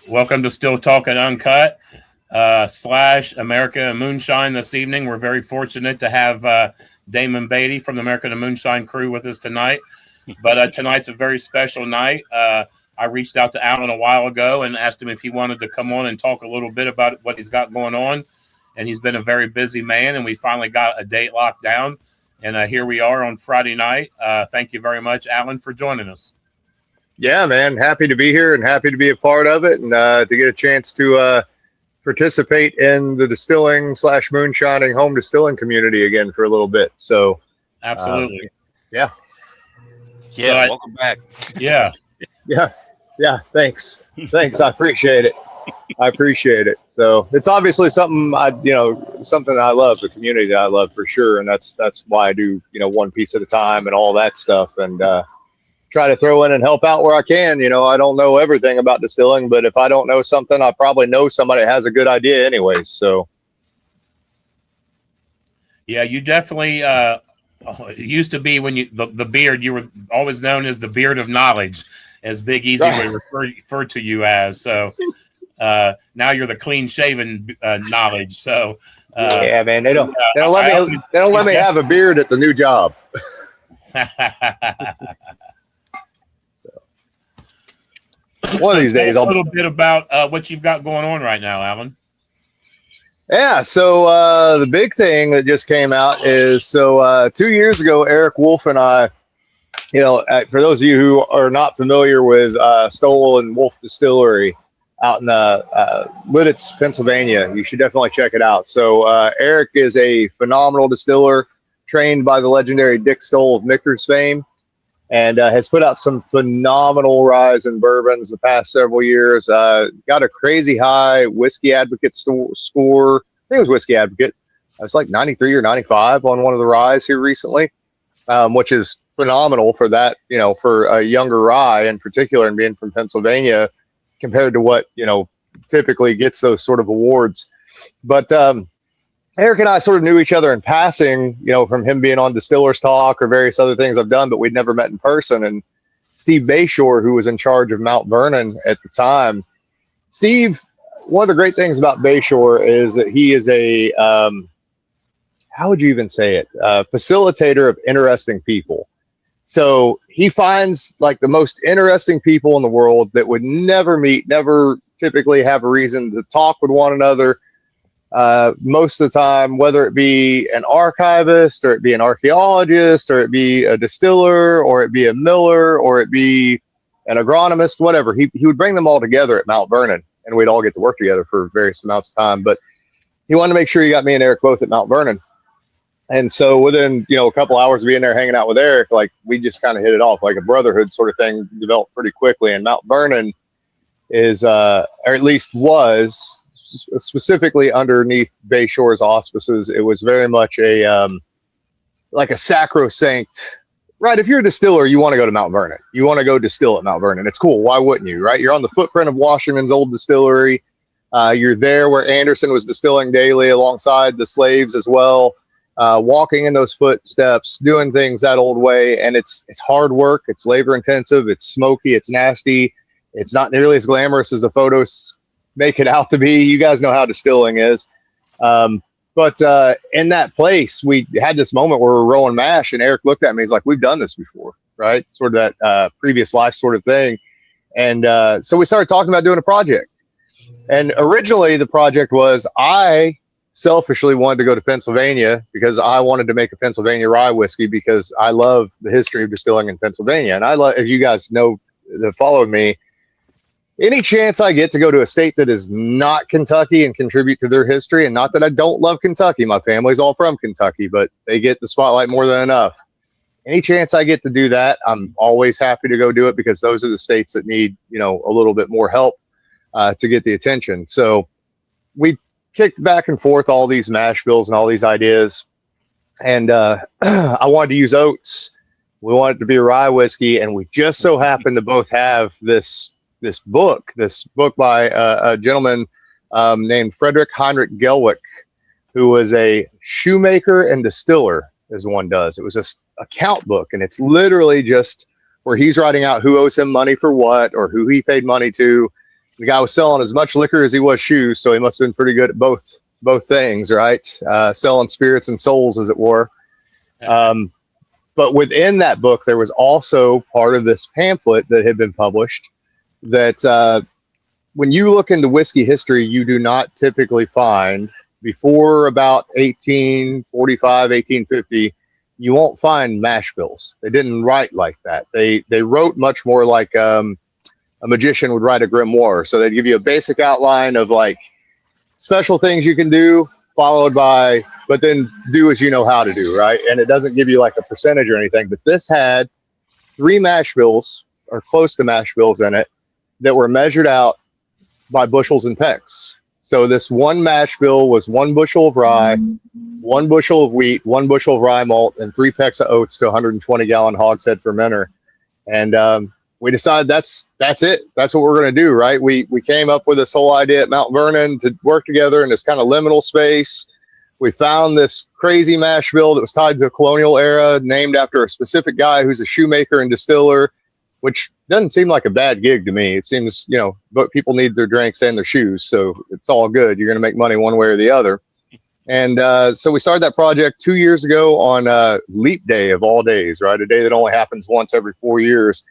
Welcome to Still Talking Uncut slash America and Moonshine this evening. We're very fortunate to have Damon Beatty from the America and Moonshine crew with us tonight. But tonight's a very special night. I reached out to Alan a while ago and asked him if he wanted to come on and talk a little bit about what he's got going on. And he's been a very busy man, and we finally got a date locked down. And here we are on Friday night. Thank you very much, Alan, for joining us. Yeah, man. Happy to be here and happy to be a part of it and to get a chance to participate in the distilling slash moonshining home distilling community again for a little bit. So, absolutely. Yeah. Yeah. So welcome back. Yeah. Yeah. Thanks. I appreciate it. So it's obviously something something I love, the community that I love for sure. And that's why I do, one piece at a time and all that stuff. And, try to throw in and help out where I can. I don't know everything about distilling, but if I don't know something, I probably know somebody that has a good idea anyways. So. Yeah, you definitely used to be when the beard, you were always known as the beard of knowledge, as Big Easy would refer to you as. So now you're the clean shaven knowledge. So yeah, man, they don't let me have a beard at the new job. One of these days, I'll a little bit about what you've got going on right now, Alan. Yeah, so the big thing that just came out is 2 years ago, Eric Wolf and I, for those of you who are not familiar with Stoll and Wolf Distillery out in Lidditz, Pennsylvania, you should definitely check it out. So Eric is a phenomenal distiller, trained by the legendary Dick Stoll of Michter's fame. And has put out some phenomenal ryes and bourbons the past several years. Got a crazy high Whiskey Advocate score. I think it was Whiskey Advocate. It's like 93 or 95 on one of the ryes here recently, which is phenomenal for that, for a younger rye in particular, and being from Pennsylvania compared to what, typically gets those sort of awards. But Eric and I sort of knew each other in passing, from him being on Distillers Talk or various other things I've done, but we'd never met in person. And Steve Bayshore, who was in charge of Mount Vernon at the time, Steve, one of the great things about Bayshore is that he is a, how would you even say it? Facilitator of interesting people. So he finds like the most interesting people in the world that would never meet, never typically have a reason to talk with one another. Most of the time, whether it be an archivist or it be an archaeologist or it be a distiller or it be a miller or it be an agronomist, whatever, he would bring them all together at Mount Vernon and we'd all get to work together for various amounts of time. But he wanted to make sure he got me and Eric both at Mount Vernon. And so within, a couple hours of being there hanging out with Eric, like we just kind of hit it off, like a brotherhood sort of thing developed pretty quickly. And Mount Vernon is, or at least was, specifically underneath Bayshore's auspices, it was very much a like a sacrosanct, right? If you're a distiller, you want to go to Mount Vernon. You want to go distill at Mount Vernon. It's cool. Why wouldn't you, right? You're on the footprint of Washington's old distillery. You're there where Anderson was distilling daily alongside the slaves as well, walking in those footsteps, doing things that old way. And it's hard work. It's labor intensive. It's smoky. It's nasty. It's not nearly as glamorous as the photos make it out to be. You guys know how distilling is. But in that place, we had this moment where we're rolling mash and Eric looked at me. He's like, we've done this before, right? Sort of that previous life sort of thing. And so we started talking about doing a project. And originally the project was, I selfishly wanted to go to Pennsylvania because I wanted to make a Pennsylvania rye whiskey because I love the history of distilling in Pennsylvania. And I love, if you guys know that followed me, any chance I get to go to a state that is not Kentucky and contribute to their history, and not that I don't love Kentucky, my family's all from Kentucky, but they get the spotlight more than enough. Any chance I get to do that, I'm always happy to go do it because those are the states that need, a little bit more help to get the attention. So we kicked back and forth all these mash bills and all these ideas. And I wanted to use oats. We wanted it to be a rye whiskey. And we just so happened to both have this book by a gentleman named Frederick Heinrich Gelwick, who was a shoemaker and distiller, as one does. It was a account book, and it's literally just where he's writing out who owes him money for what, or who he paid money to. the guy was selling as much liquor as he was shoes, so he must have been pretty good at both things, right? Selling spirits and souls, as it were. But within that book, there was also part of this pamphlet that had been published that when you look into whiskey history, you do not typically find before about 1845, 1850, you won't find mash bills. They didn't write like that. They wrote much more like a magician would write a grimoire. So they'd give you a basic outline of like special things you can do, followed by, but then do as you know how to do, right? And it doesn't give you like a percentage or anything. But this had 3 mash bills or close to mash bills in it that were measured out by bushels and pecks. So this one mash bill was 1 bushel of rye, 1 bushel of wheat, 1 bushel of rye malt, and 3 pecks of oats to 120-gallon hogshead fermenter. And we decided that's it. That's what we're going to do, right? We came up with this whole idea at Mount Vernon to work together in this kind of liminal space. We found this crazy mash bill that was tied to a colonial era, named after a specific guy who's a shoemaker and distiller, which doesn't seem like a bad gig to me. It seems, but people need their drinks and their shoes, so it's all good. You're going to make money one way or the other. And so we started that project 2 years ago on Leap Day of all days, right? A day that only happens once every 4 years.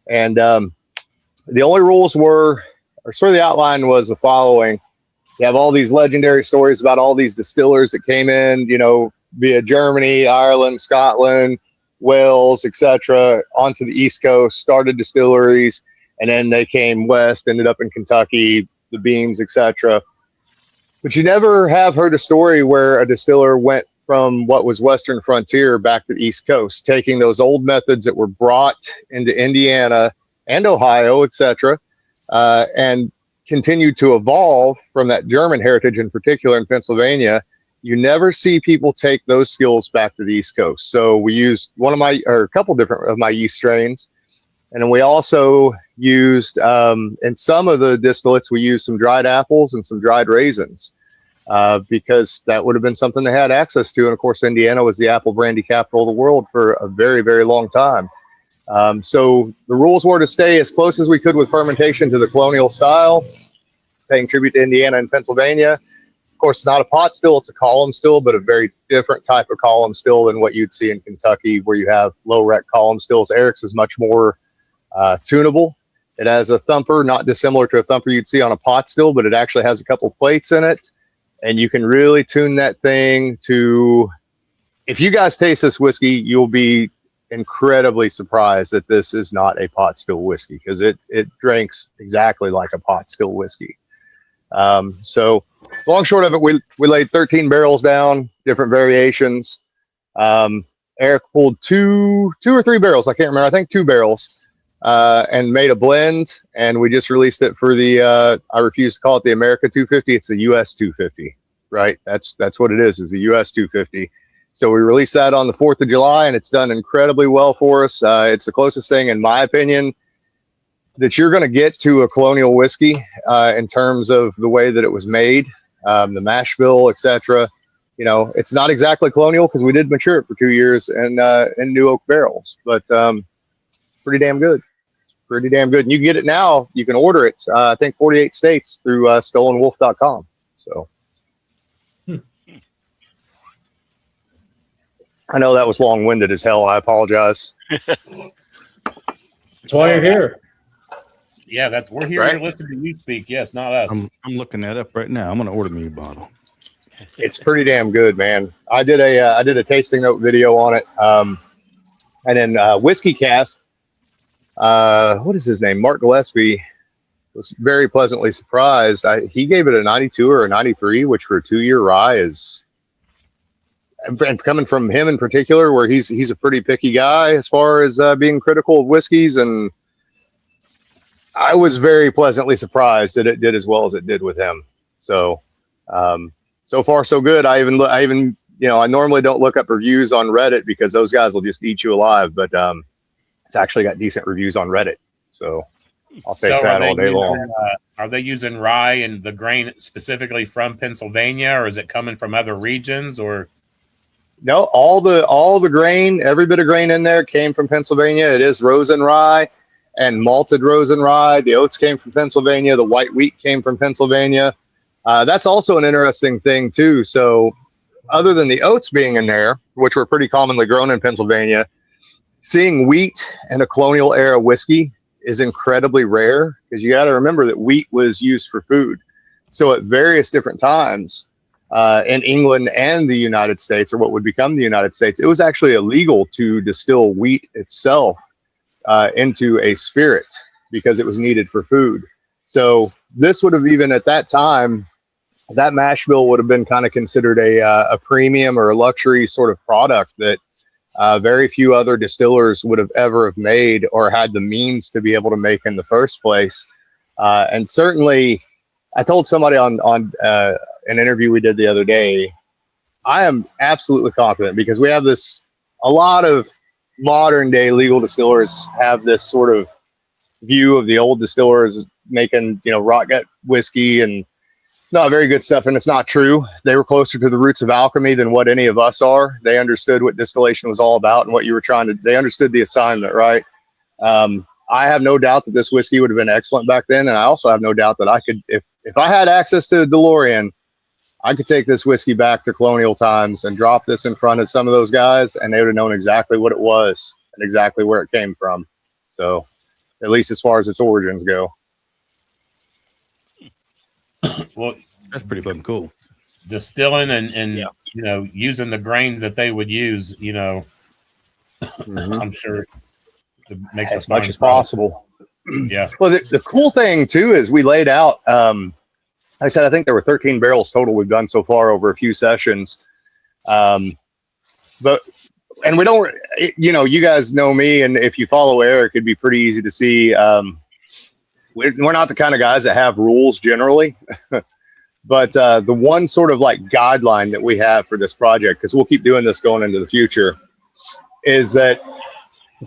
And the only rules were, or sort of the outline was the following. You have all these legendary stories about all these distillers that came in, via Germany, Ireland, Scotland, Wales, etc., onto the East Coast, started distilleries, and then they came west, ended up in Kentucky, the beans, etc. But you never have heard a story where a distiller went from what was Western frontier back to the East Coast, taking those old methods that were brought into Indiana and Ohio, etc., and continued to evolve from that German heritage, in particular in Pennsylvania. You never see people take those skills back to the East Coast. So we used a couple different of my yeast strains. And then we also used, in some of the distillates, we used some dried apples and some dried raisins, because that would have been something they had access to. And of course, Indiana was the apple brandy capital of the world for a very, very long time. So the rules were to stay as close as we could with fermentation to the colonial style, paying tribute to Indiana and Pennsylvania. Of course, it's not a pot still, it's a column still, but a very different type of column still than what you'd see in Kentucky, where you have low rec column stills. Eric's is much more tunable. It has a thumper, not dissimilar to a thumper you'd see on a pot still, but it actually has a couple plates in it. And you can really tune that thing to, if you guys taste this whiskey, you'll be incredibly surprised that this is not a pot still whiskey, because it drinks exactly like a pot still whiskey. So long short of it, we laid 13 barrels down, different variations. Eric pulled two or three barrels, I can't remember, I think 2 barrels, and made a blend, and we just released it for the I refuse to call it the America 250, it's the US 250, right? That's what it is the US 250. So we released that on the 4th of July, and it's done incredibly well for us. It's the closest thing, in my opinion, that you're going to get to a colonial whiskey in terms of the way that it was made, the mash bill, etc. It's not exactly colonial because we did mature it for 2 years in new oak barrels, but it's pretty damn good. Pretty damn good. And you can get it now. You can order it, I think 48 states through stolenwolf.com. So I know that was long-winded as hell. I apologize. That's why you're here. Yeah, we're here to listen to you speak. Yes, not us. I'm looking that up right now. I'm going to order me a bottle. It's pretty damn good, man. I did a tasting note video on it, and then Whiskey Cast. What is his name? Mark Gillespie was very pleasantly surprised. He gave it a 92 or a 93, which for a 2-year rye is. And coming from him in particular, where he's a pretty picky guy as far as being critical of whiskeys, and I was very pleasantly surprised that it did as well as it did with him. So, so far so good. I even I normally don't look up reviews on Reddit because those guys will just eat you alive, but it's actually got decent reviews on Reddit. So I'll take that all day long. Are they using rye and the grain specifically from Pennsylvania, or is it coming from other regions, or? No, all the grain, every bit of grain in there came from Pennsylvania. It is rosin rye. and malted rosin rye. The oats came from Pennsylvania. The white wheat came from Pennsylvania. That's also an interesting thing too. So other than the oats being in there, which were pretty commonly grown in Pennsylvania, seeing wheat and a colonial era whiskey is incredibly rare, because you got to remember that wheat was used for food. So at various different times in England and the United States, or what would become the United States, it was actually illegal to distill wheat itself into a spirit because it was needed for food. So this would have, even at that time, that mash bill would have been kind of considered a premium or a luxury sort of product that very few other distillers would have ever have made or had the means to be able to make in the first place. And certainly, I told somebody on an interview we did the other day, I am absolutely confident, because we have a lot of modern day legal distillers have this sort of view of the old distillers making, rot gut whiskey and not very good stuff. And it's not true. They were closer to the roots of alchemy than what any of us are. They understood what distillation was all about and what you were they understood the assignment, right? I have no doubt that this whiskey would have been excellent back then. And I also have no doubt that I could, if I had access to a DeLorean, I could take this whiskey back to colonial times and drop this in front of some of those guys, and they would have known exactly what it was and exactly where it came from. So at least as far as its origins go. Well, That's pretty fucking cool. Distilling and using the grains that they would use, I'm sure it makes as much as possible. Yeah. Well, the cool thing too is we laid out. I said I think there were 13 barrels total we've done so far over a few sessions, but we don't. You guys know me, and if you follow Eric, it'd be pretty easy to see. We're not the kind of guys that have rules generally. But the one sort of like guideline that we have for this project, because we'll keep doing this going into the future, is that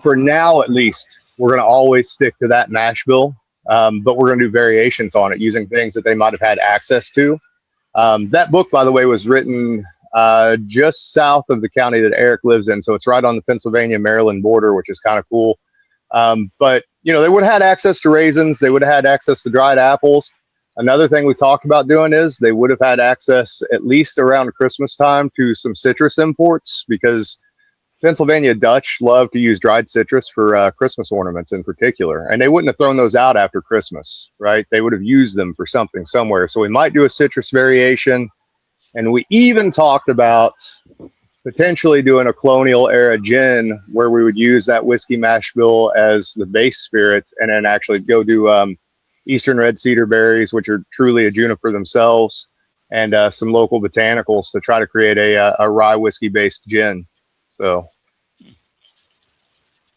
for now, at least, we're going to always stick to that mash bill. But we're going to do variations on it using things that they might have had access to. That book, by the way, was written just south of the county that Eric lives in. So it's right on the Pennsylvania-Maryland border, which is kind of cool. But, they would have had access to raisins. They would have had access to dried apples. Another thing we talked about doing is they would have had access, at least around Christmas time, to some citrus imports, because Pennsylvania Dutch love to use dried citrus for Christmas ornaments in particular. And they wouldn't have thrown those out after Christmas, right? They would have used them for something somewhere. So we might do a citrus variation. And we even talked about potentially doing a colonial era gin where we would use that whiskey mash bill as the base spirit, and then actually go do Eastern red cedar berries, which are truly a juniper themselves, and some local botanicals to try to create a rye whiskey based gin. So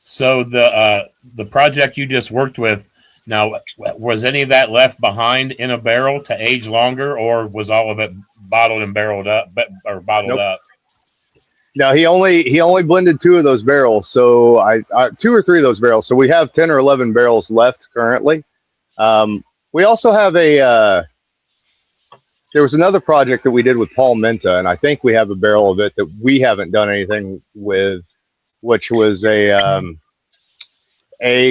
the project you just worked with, now, was any of that left behind in a barrel to age longer, or was all of it bottled and barreled up or bottled Nope. up? No, he only blended 2 of those barrels. So I 2 or 3 of those barrels. So we have 10 or 11 barrels left currently. We also have there was another project that we did with Paul Minta, and I think we have a barrel of it that we haven't done anything with, which was a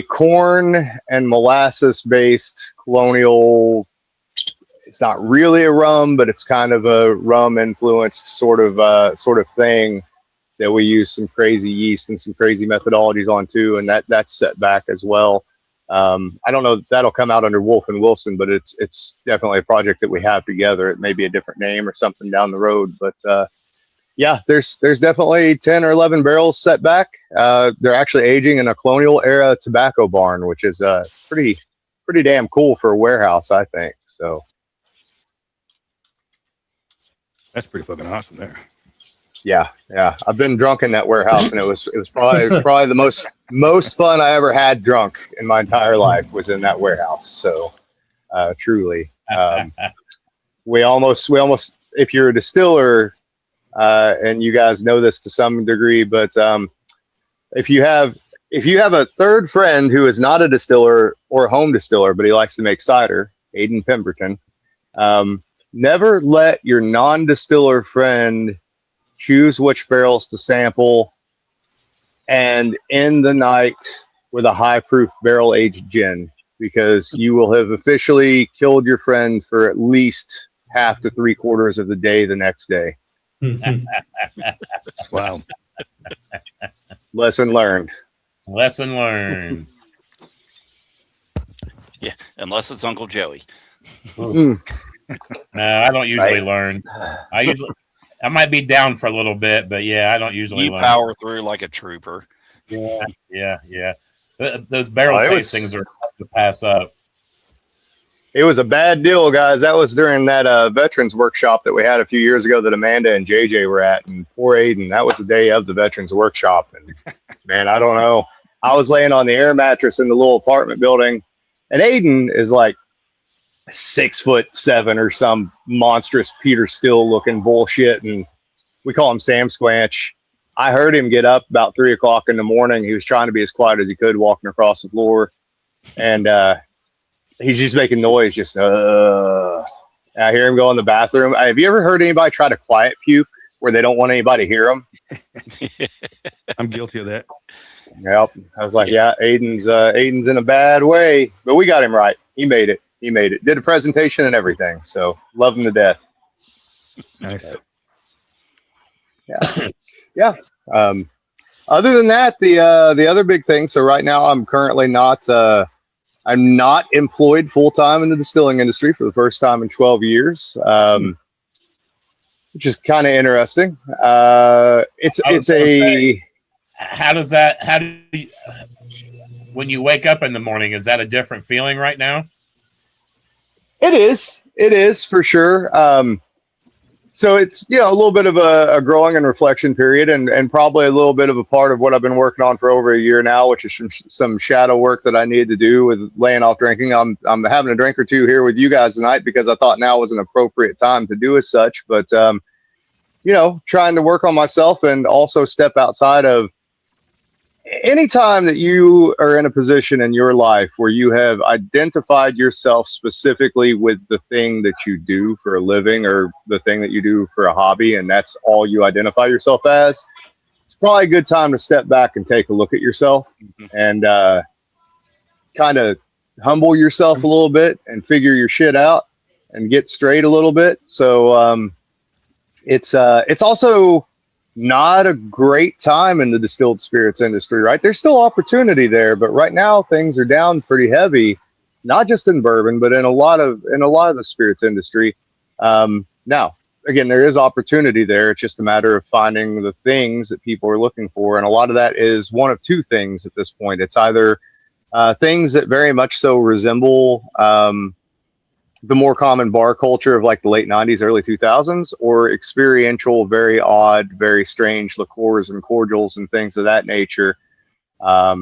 corn and molasses based colonial. It's not really a rum, but it's kind of a rum influenced sort of thing that we use some crazy yeast and some crazy methodologies on too, and that's set back as well. I don't know if that'll come out under Wolf and Wilson, but it's definitely a project that we have together. It may be a different name or something down the road, but yeah, there's definitely 10 or 11 barrels set back. They're actually aging in a colonial era tobacco barn, which is pretty damn cool for a warehouse, I think. So That's pretty fucking awesome there. yeah. I've been drunk in that warehouse, and it was probably the most fun I ever had drunk in my entire life was in that warehouse. So truly, we almost, if you're a distiller, and you guys know this to some degree, but if you have a third friend who is not a distiller or a home distiller, but he likes to make cider, Aiden Pemberton, never let your non-distiller friend choose which barrels to sample, and in the night with a high proof barrel aged gin, because you will have officially killed your friend for at least half to 3/4 of the day the next day. Wow. Lesson learned. Lesson learned. Yeah, unless it's Uncle Joey. Mm. No, I don't usually Right. learn. I might be down for a little bit, but yeah, I don't usually You learn. power through like a trooper. Yeah. Those barrel It was- tastings are tough to pass up. It was a bad deal, guys. That was during that veterans workshop that we had a few years ago that Amanda and JJ were at, and poor Aiden. That was the day of the veterans workshop, and man, I don't know. I was laying on the air mattress in the little apartment building, and Aiden is like 6'7" or some monstrous Peter Still looking bullshit, and we call him Sam Squanch. I heard him get up about 3 o'clock in the morning. He was trying to be as quiet as he could, walking across the floor, and he's just making noise. Just I hear him go in the bathroom. Have you ever heard anybody try to quiet puke where they don't want anybody to hear them? I'm guilty of that. Yep. I was like, yeah, Aiden's in a bad way, but we got him right. He made it. Did a presentation and everything. So love him to death. Nice. Yeah. Other than that, the other big thing. So right now, I'm currently not. I'm not employed full time in the distilling industry for the first time in 12 years, which is kind of interesting. How do you, when you wake up in the morning, is that a different feeling right now? It is for sure. So it's, a little bit of a growing and reflection period, and probably a little bit of a part of what I've been working on for over a year now, which is some shadow work that I need to do with laying off drinking. I'm having a drink or two here with you guys tonight because I thought now was an appropriate time to do as such. But, trying to work on myself and also step outside of anytime that you are in a position in your life where you have identified yourself specifically with the thing that you do for a living or the thing that you do for a hobby, and that's all you identify yourself as, it's probably a good time to step back and take a look at yourself and kind of humble yourself a little bit and figure your shit out and get straight a little bit. So it's also not a great time in the distilled spirits industry, right? There's still opportunity there, but right now things are down pretty heavy, not just in bourbon, but in a lot of the spirits industry. Now, again, there is opportunity there. It's just a matter of finding the things that people are looking for, and a lot of that is one of two things at this point. It's either things that very much so resemble the more common bar culture of like the late 90s, early 2000s, or experiential, very odd, very strange liqueurs and cordials and things of that nature. I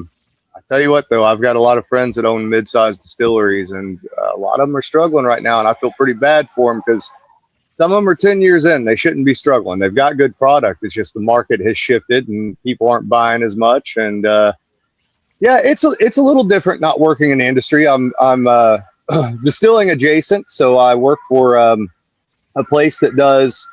tell you what, though, I've got a lot of friends that own mid-sized distilleries, and a lot of them are struggling right now, and I feel pretty bad for them because some of them are 10 years in. They shouldn't be struggling. They've got good product. It's just the market has shifted and people aren't buying as much. And it's a little different not working in the industry. I'm distilling adjacent, so I work for a place that does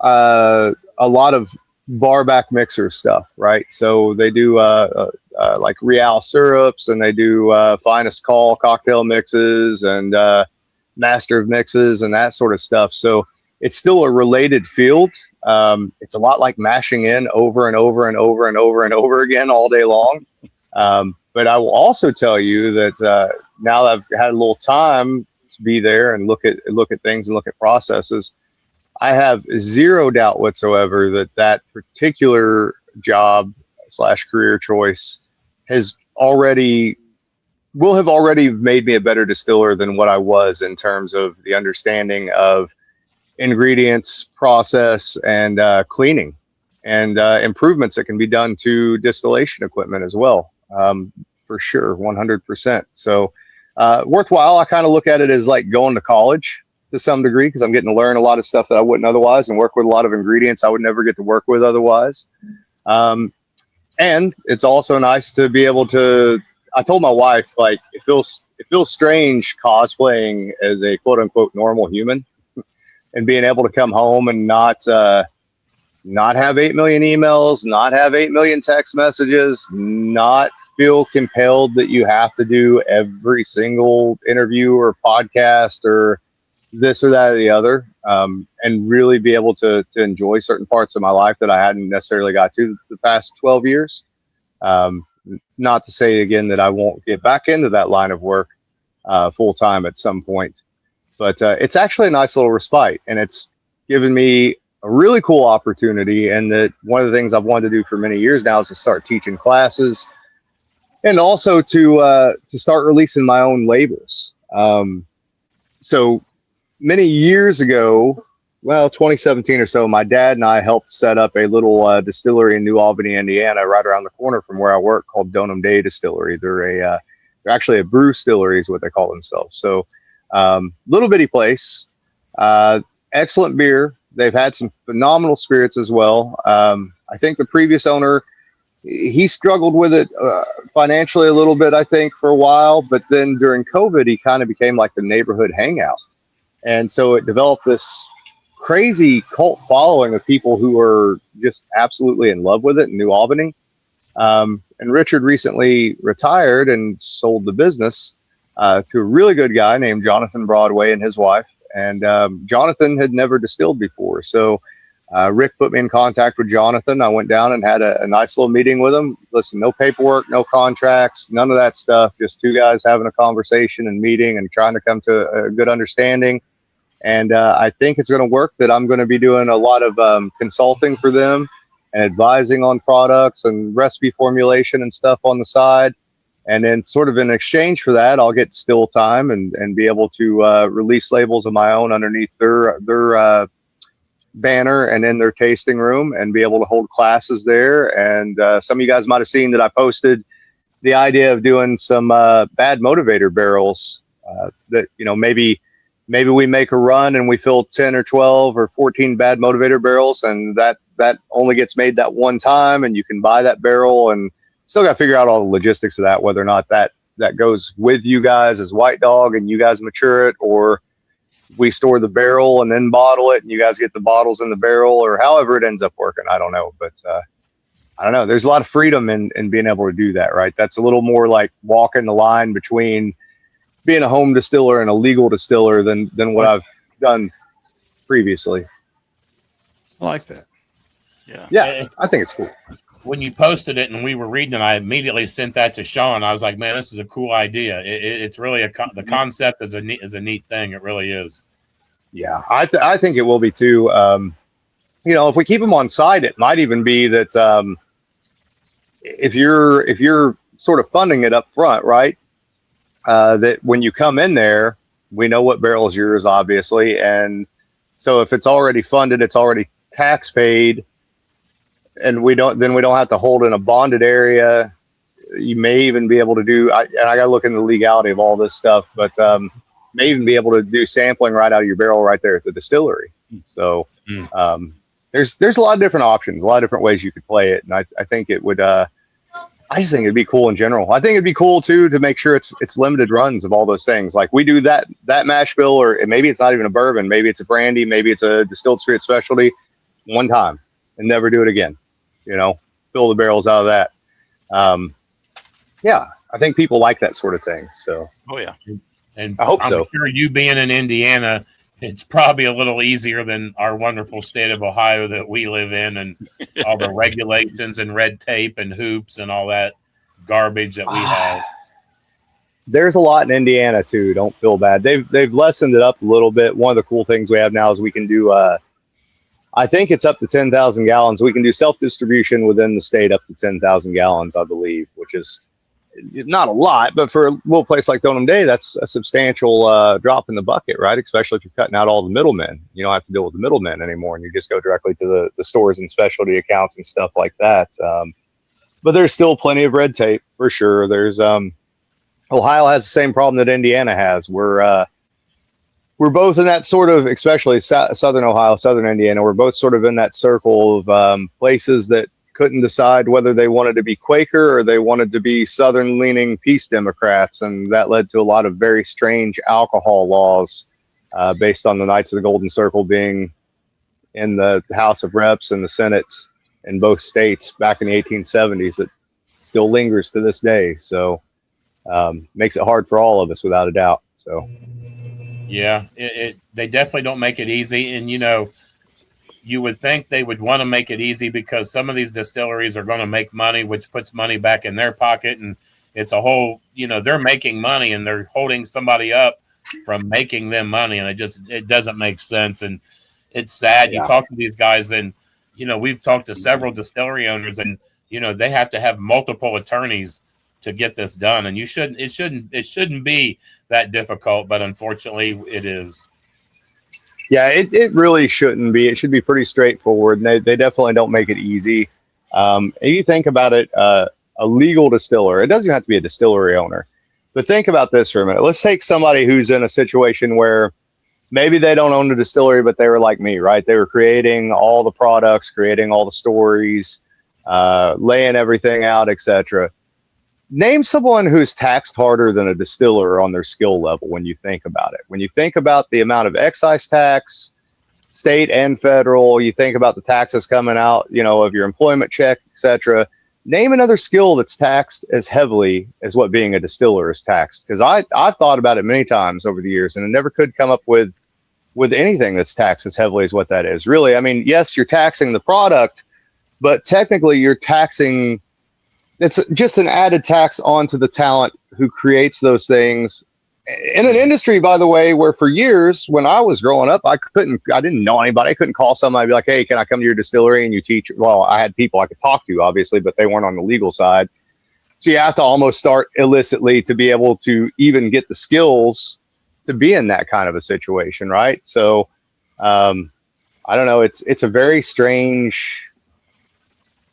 a lot of bar back mixer stuff, right? So they do like Real syrups, and they do finest call cocktail mixes and master of mixes and that sort of stuff. So it's still a related field. It's a lot like mashing in over and over and over and over and over again all day long. But I will also tell you that now that I've had a little time to be there and look at things and look at processes, I have zero doubt whatsoever that particular job / career choice will have already made me a better distiller than what I was in terms of the understanding of ingredients, process, and cleaning, and improvements that can be done to distillation equipment as well. For sure, 100%. So worthwhile. I kind of look at it as like going to college to some degree, because I'm getting to learn a lot of stuff that I wouldn't otherwise, and work with a lot of ingredients I would never get to work with otherwise. And it's also nice to be able to, I told my wife, like, it feels strange cosplaying as a quote unquote normal human and being able to come home and not not have 8 million emails, not have 8 million text messages, not feel compelled that you have to do every single interview or podcast or this or that or the other, and really be able to enjoy certain parts of my life that I hadn't necessarily got to the past 12 years. Not to say again that I won't get back into that line of work full time at some point, but it's actually a nice little respite, and it's given me a really cool opportunity. And that one of the things I've wanted to do for many years now is to start teaching classes, and also to start releasing my own labels. So many years ago, well, 2017 or so, my dad and I helped set up a little distillery in New Albany, Indiana, right around the corner from where I work, called Donham Day Distillery. They're actually a brew distillery is what they call themselves. So little bitty place, excellent beer. They've had some phenomenal spirits as well. I think the previous owner, he struggled with it financially a little bit, I think, for a while. But then during COVID, he kind of became like the neighborhood hangout. And so it developed this crazy cult following of people who are just absolutely in love with it in New Albany. And Richard recently retired and sold the business to a really good guy named Jonathan Broadway and his wife. And Jonathan had never distilled before. So Rick put me in contact with Jonathan. I went down and had a nice little meeting with him. Listen, no paperwork, no contracts, none of that stuff. Just two guys having a conversation and meeting and trying to come to a good understanding. And I think it's going to work, that I'm going to be doing a lot of consulting for them and advising on products and recipe formulation and stuff on the side. And then sort of in exchange for that, I'll get still time and be able to release labels of my own underneath their banner and in their tasting room, and be able to hold classes there. And some of you guys might have seen that I posted the idea of doing some bad motivator barrels that, maybe we make a run and we fill 10 or 12 or 14 bad motivator barrels, and that only gets made that one time, and you can buy that barrel, and still got to figure out all the logistics of that, whether or not that goes with you guys as White Dog and you guys mature it, or we store the barrel and then bottle it and you guys get the bottles in the barrel, or however it ends up working. I don't know, but I don't know. There's a lot of freedom in being able to do that, right? That's a little more like walking the line between being a home distiller and a legal distiller than what I've done previously. I like that. Yeah, I think it's cool. When you posted it and we were reading it, I immediately sent that to Sean. I was like, man, this is a cool idea. It's really the concept is a neat thing. It really is. Yeah, I think it will be too. If we keep them on site, it might even be that if you're sort of funding it up front, right? That when you come in there, we know what barrel is yours, obviously. And so if it's already funded, it's already tax paid, and we don't have to hold in a bonded area. You may even be able to do, I got to look into the legality of all this stuff, but may even be able to do sampling right out of your barrel right there at the distillery. So there's a lot of different options, a lot of different ways you could play it. And I think it would, I just think it'd be cool in general. I think it'd be cool too to make sure it's limited runs of all those things. Like we do that mash bill, or maybe it's not even a bourbon, maybe it's a brandy, maybe it's a distilled spirit specialty, one time and never do it again. Fill the barrels out of that. Yeah, I think people like that sort of thing. So, oh yeah, and I hope I'm so. sure you being in Indiana, it's probably a little easier than our wonderful state of Ohio that we live in, and all the regulations and red tape and hoops and all that garbage that we have. There's a lot in Indiana too. Don't feel bad. They've lessened it up a little bit. One of the cool things we have now is we can do, I think it's up to 10,000 gallons. We can do self-distribution within the state up to 10,000 gallons, I believe, which is not a lot, but for a little place like Donham Day, that's a substantial drop in the bucket, right? Especially if you're cutting out all the middlemen. You don't have to deal with the middlemen anymore, and you just go directly to the stores and specialty accounts and stuff like that. But there's still plenty of red tape for sure. There's Ohio has the same problem that Indiana has. We're both in that sort of, especially Southern Ohio, Southern Indiana, we're both sort of in that circle of places that couldn't decide whether they wanted to be Quaker or they wanted to be Southern-leaning Peace Democrats, and that led to a lot of very strange alcohol laws based on the Knights of the Golden Circle being in the House of Reps and the Senate in both states back in the 1870s that still lingers to this day. So makes it hard for all of us without a doubt. So Yeah, they definitely don't make it easy. And, you would think they would want to make it easy because some of these distilleries are going to make money, which puts money back in their pocket. And it's a whole, they're making money and they're holding somebody up from making them money. And it doesn't make sense. And it's sad. Yeah. You talk to these guys and, we've talked to several distillery owners and, they have to have multiple attorneys to get this done. And it shouldn't be that difficult, but unfortunately it is. Yeah, it really shouldn't be. It should be pretty straightforward. And they definitely don't make it easy. If you think about it, a legal distiller, it doesn't even have to be a distillery owner. But think about this for a minute. Let's take somebody who's in a situation where maybe they don't own a distillery, but they were like me, right? They were creating all the products, creating all the stories, laying everything out, etc. Name someone who's taxed harder than a distiller on their skill level when you think about it. When you think about the amount of excise tax, state and federal, you think about the taxes coming out, of your employment check, etc. Name another skill that's taxed as heavily as what being a distiller is taxed. Because I've thought about it many times over the years, and I never could come up with anything that's taxed as heavily as what that is. Really, I mean, yes, you're taxing the product, but technically you're taxing. It's just an added tax onto the talent who creates those things in an industry, by the way, where for years when I was growing up, I didn't know anybody. I couldn't call somebody and be like, hey, can I come to your distillery and you teach? Well, I had people I could talk to, obviously, but they weren't on the legal side. So you have to almost start illicitly to be able to even get the skills to be in that kind of a situation. Right. So I don't know. It's a very strange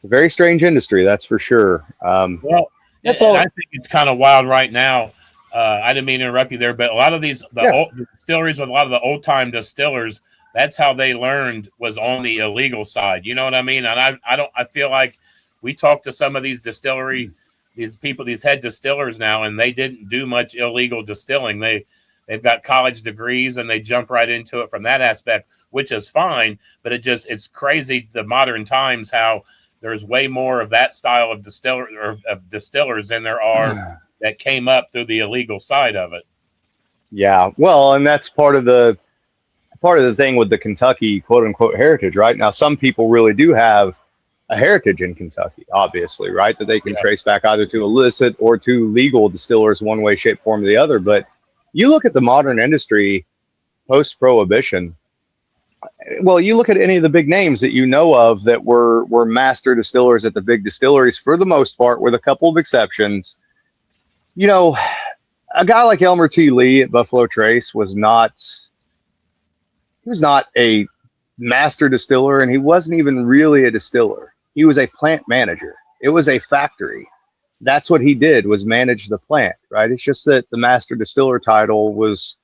industry, that's for sure. Well, that's all. I think it's kind of wild right now. I didn't mean to interrupt you there, but a lot of the distilleries with a lot of the old time distillers, that's how they learned was on the illegal side. You know what I mean? And I feel like we talked to some of these these head distillers now, and they didn't do much illegal distilling. They've got college degrees and they jump right into it from that aspect, which is fine. But it's crazy the modern times how there's way more of that style of distillers than there are that came up through the illegal side of it. Yeah, well, and that's part of the thing with the Kentucky quote unquote heritage, right? Now, some people really do have a heritage in Kentucky, obviously, right? That they can trace back either to illicit or to legal distillers, one way, shape, form, or the other. But you look at the modern industry post-prohibition. Well, you look at any of the big names that you know of that were master distillers at the big distilleries for the most part, with a couple of exceptions. A guy like Elmer T. Lee at Buffalo Trace was not a master distiller, and he wasn't even really a distiller. He was a plant manager. It was a factory. That's what he did, was manage the plant, right? It's just that the master distiller title was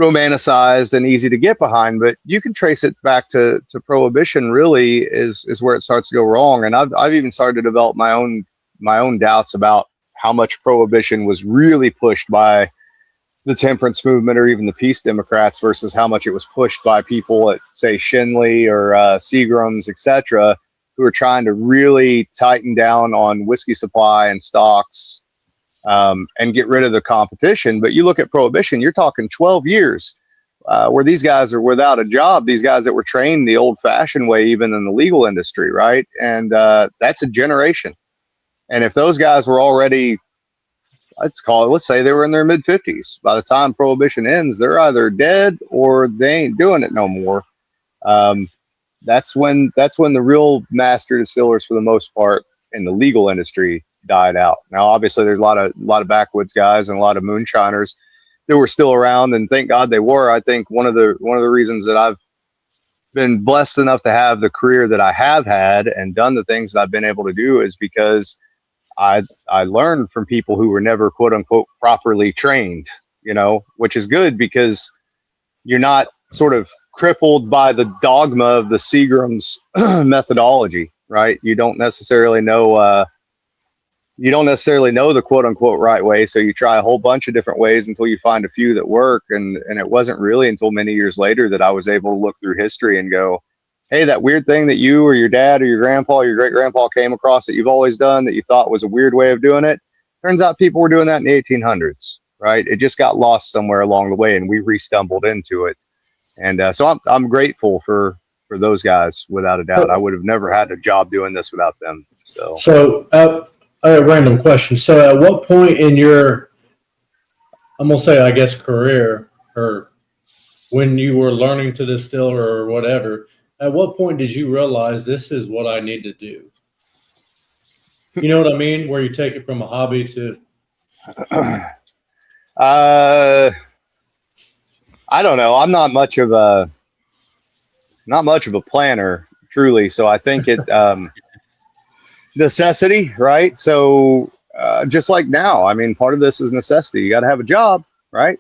romanticized and easy to get behind, but you can trace it back to prohibition. Really is where it starts to go wrong. And I've even started to develop my own doubts about how much prohibition was really pushed by the temperance movement or even the peace Democrats versus how much it was pushed by people at, say, Shenley or Seagram's, etc., who are trying to really tighten down on whiskey supply and stocks and get rid of the competition. But you look at prohibition, you're talking 12 years where these guys are without a job, these guys that were trained the old-fashioned way, even in the legal industry, right? And that's a generation. And if those guys were already, let's say they were in their mid-50s, by the time prohibition ends, they're either dead or they ain't doing it no more. That's when the real master distillers, for the most part, in the legal industry died out. Now, obviously, there's a lot of backwoods guys and a lot of moonshiners that were still around, and thank God they were. I think one of the reasons that I've been blessed enough to have the career that I have had and done the things that I've been able to do is because I learned from people who were never quote unquote properly trained, which is good because you're not sort of crippled by the dogma of the Seagram's methodology, right? You don't necessarily know the quote unquote right way. So you try a whole bunch of different ways until you find a few that work. And it wasn't really until many years later that I was able to look through history and go, hey, that weird thing that you or your dad or your grandpa or your great grandpa came across that you've always done that you thought was a weird way of doing it. Turns out people were doing that in the 1800s, right? It just got lost somewhere along the way and we re-stumbled into it. And so I'm grateful for those guys, without a doubt. I would have never had a job doing this without them. So, a random question. So, at what point in your, I'm gonna say, I guess, career, or when you were learning to distill or whatever, at what point did you realize this is what I need to do? You know what I mean? Where you take it from a hobby to. I don't know. I'm not much of a planner, truly. So I think it necessity, right? So just like now, I mean, part of this is necessity. You got to have a job, right?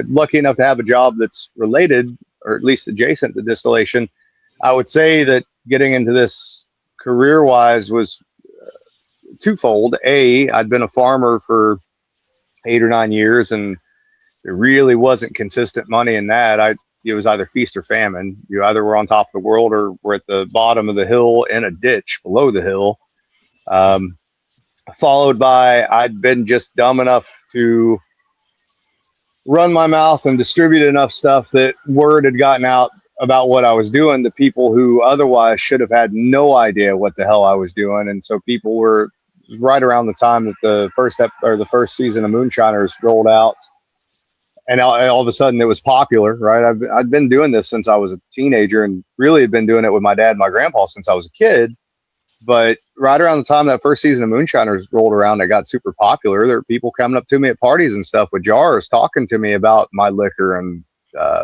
Lucky enough to have a job that's related, or at least adjacent to distillation. I would say that getting into this career-wise was twofold. I'd been a farmer for 8 or 9 years, and there really wasn't consistent money in that. It was either feast or famine. You either were on top of the world or were at the bottom of the hill in a ditch below the hill. Followed by, I'd been just dumb enough to run my mouth and distribute enough stuff that word had gotten out about what I was doing to people who otherwise should have had no idea what the hell I was doing. And so people were right around the time that the first season of Moonshiners rolled out. And all of a sudden it was popular, right? I'd been doing this since I was a teenager and really had been doing it with my dad and my grandpa since I was a kid. But right around the time that first season of Moonshiners rolled around, it got super popular. There were people coming up to me at parties and stuff with jars talking to me about my liquor. And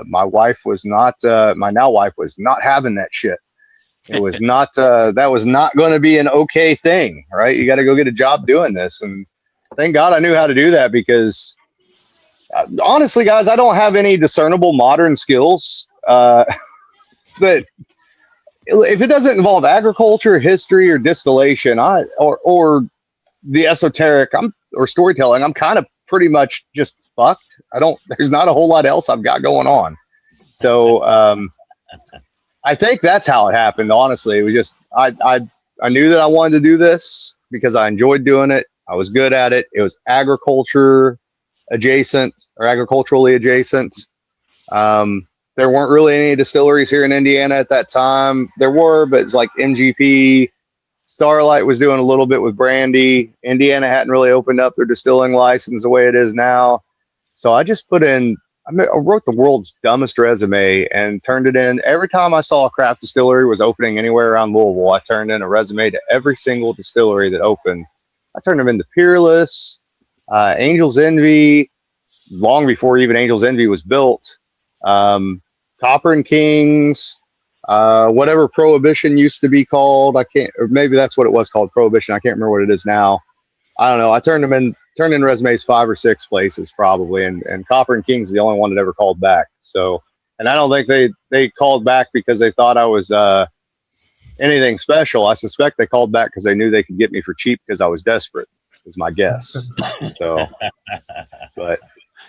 my wife was not, my now wife was not having that shit. It was not, that was not going to be an okay thing, right? You got to go get a job doing this. And thank God I knew how to do that because honestly, guys, I don't have any discernible modern skills that if it doesn't involve agriculture, history, or distillation, or the esoteric, or storytelling, I'm kind of pretty much just fucked. There's not a whole lot else I've got going on. So I think that's how it happened. Honestly, it was just I knew that I wanted to do this because I enjoyed doing it. I was good at it. It was agriculture adjacent or agriculturally adjacent. There weren't really any distilleries here in Indiana at that time. There were, but it's like MGP, Starlight was doing a little bit with brandy. Indiana hadn't really opened up their distilling license the way it is now. So I just I wrote the world's dumbest resume and turned it in. Every time I saw a craft distillery was opening anywhere around Louisville, I turned in a resume to every single distillery that opened. I turned them into Peerless, Angel's Envy, long before even Angel's Envy was built. Copper and Kings, whatever Prohibition used to be called. Or maybe that's what it was called, Prohibition. I can't remember what it is now. I don't know. I turned in resumes 5 or 6 places probably. And Copper and Kings is the only one that ever called back. So, and I don't think they called back because they thought I was, anything special. I suspect they called back because they knew they could get me for cheap because I was desperate, is my guess. So, but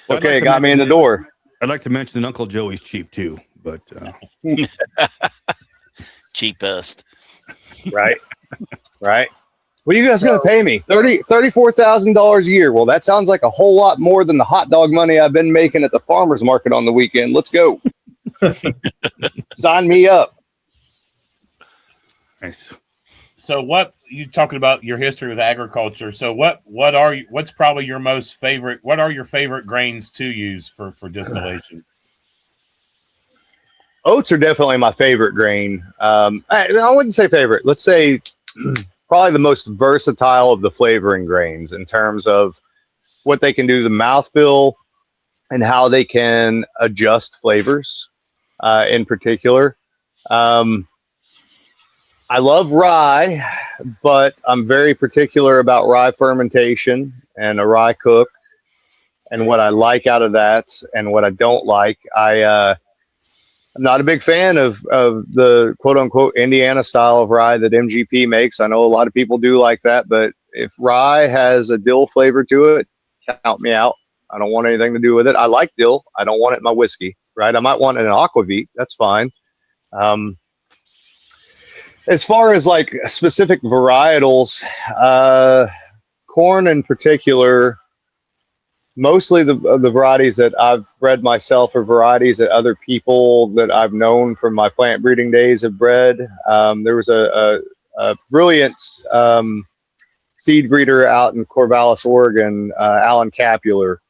okay, it got me in the door. I'd like to mention that Uncle Joey's cheap too, but cheapest. Right. What are you guys going to pay me? $34,000 a year. Well, that sounds like a whole lot more than the hot dog money I've been making at the farmer's market on the weekend. Let's go. Sign me up. nice. So what you talking about your history with agriculture? So what's probably your most favorite? What are your favorite grains to use for distillation? Oats are definitely my favorite grain. I wouldn't say favorite. Let's say probably the most versatile of the flavoring grains in terms of what they can do to the mouthfeel and how they can adjust flavors in particular. I love rye, but I'm very particular about rye fermentation and a rye cook and what I like out of that and what I don't like. I'm not a big fan of the quote unquote Indiana style of rye that MGP makes. I know a lot of people do like that, but if rye has a dill flavor to it, count me out. I don't want anything to do with it. I like dill. I don't want it in my whiskey, right? I might want it in aquavit. That's fine. As far as like specific varietals, corn in particular, mostly the varieties that I've bred myself are varieties that other people that I've known from my plant breeding days have bred. There was a brilliant seed breeder out in Corvallis, Oregon, Alan Capular,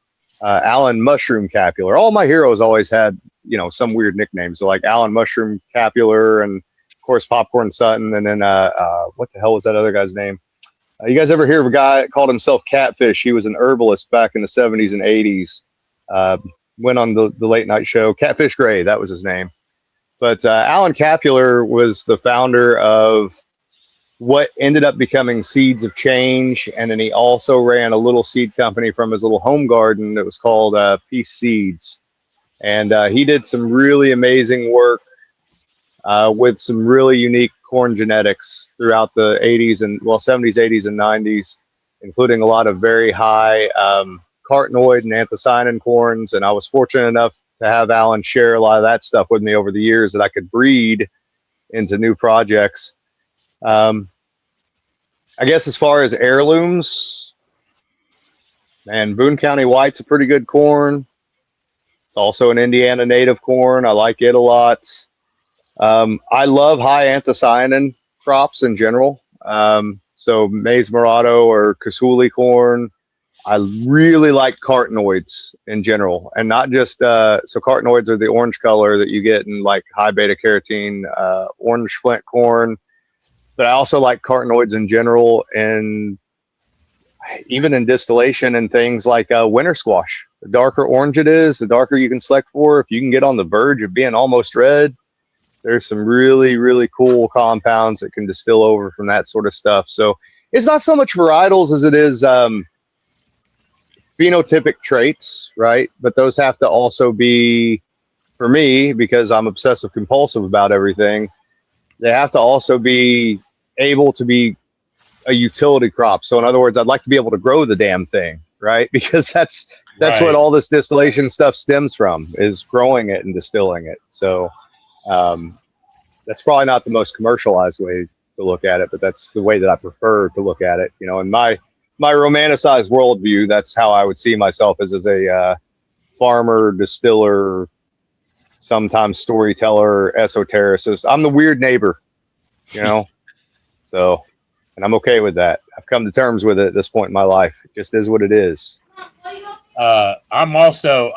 Alan Mushroom Capular. All my heroes always had, some weird nicknames. So like Alan Mushroom Capular, and of course Popcorn Sutton, and then what the hell was that other guy's name? You guys ever hear of a guy that called himself Catfish? He was an herbalist back in the 70s and 80s. Went on the late night show. Catfish Gray, that was his name. But Alan Capular was the founder of what ended up becoming Seeds of Change. And then he also ran a little seed company from his little home garden that was called Peace Seeds. And he did some really amazing work with some really unique corn genetics throughout the 70s, 80s, and 90s, including a lot of very high carotenoid and anthocyanin corns. And I was fortunate enough to have Alan share a lot of that stuff with me over the years that I could breed into new projects. I guess as far as heirlooms, man, Boone County White's a pretty good corn. It's also an Indiana native corn. I like it a lot. I love high anthocyanin crops in general. So maize morado or Kasuli corn. I really like carotenoids in general, and not just so carotenoids are the orange color that you get in like high beta carotene orange flint corn. But I also like carotenoids in general, and even in distillation and things like winter squash. The darker orange it is, the darker you can select for. If you can get on the verge of being almost red, there's some really, really cool compounds that can distill over from that sort of stuff. So it's not so much varietals as it is phenotypic traits, right? But those have to also be, for me, because I'm obsessive compulsive about everything, they have to also be able to be a utility crop. So in other words, I'd like to be able to grow the damn thing, right? Because that's right. What all this distillation stuff stems from, is growing it and distilling it. So that's probably not the most commercialized way to look at it, but that's the way that I prefer to look at it. In my romanticized worldview, that's how I would see myself as a farmer, distiller, sometimes storyteller, esotericist. I'm the weird neighbor, so, and I'm okay with that. I've come to terms with it at this point in my life. It just is what it is. I'm also,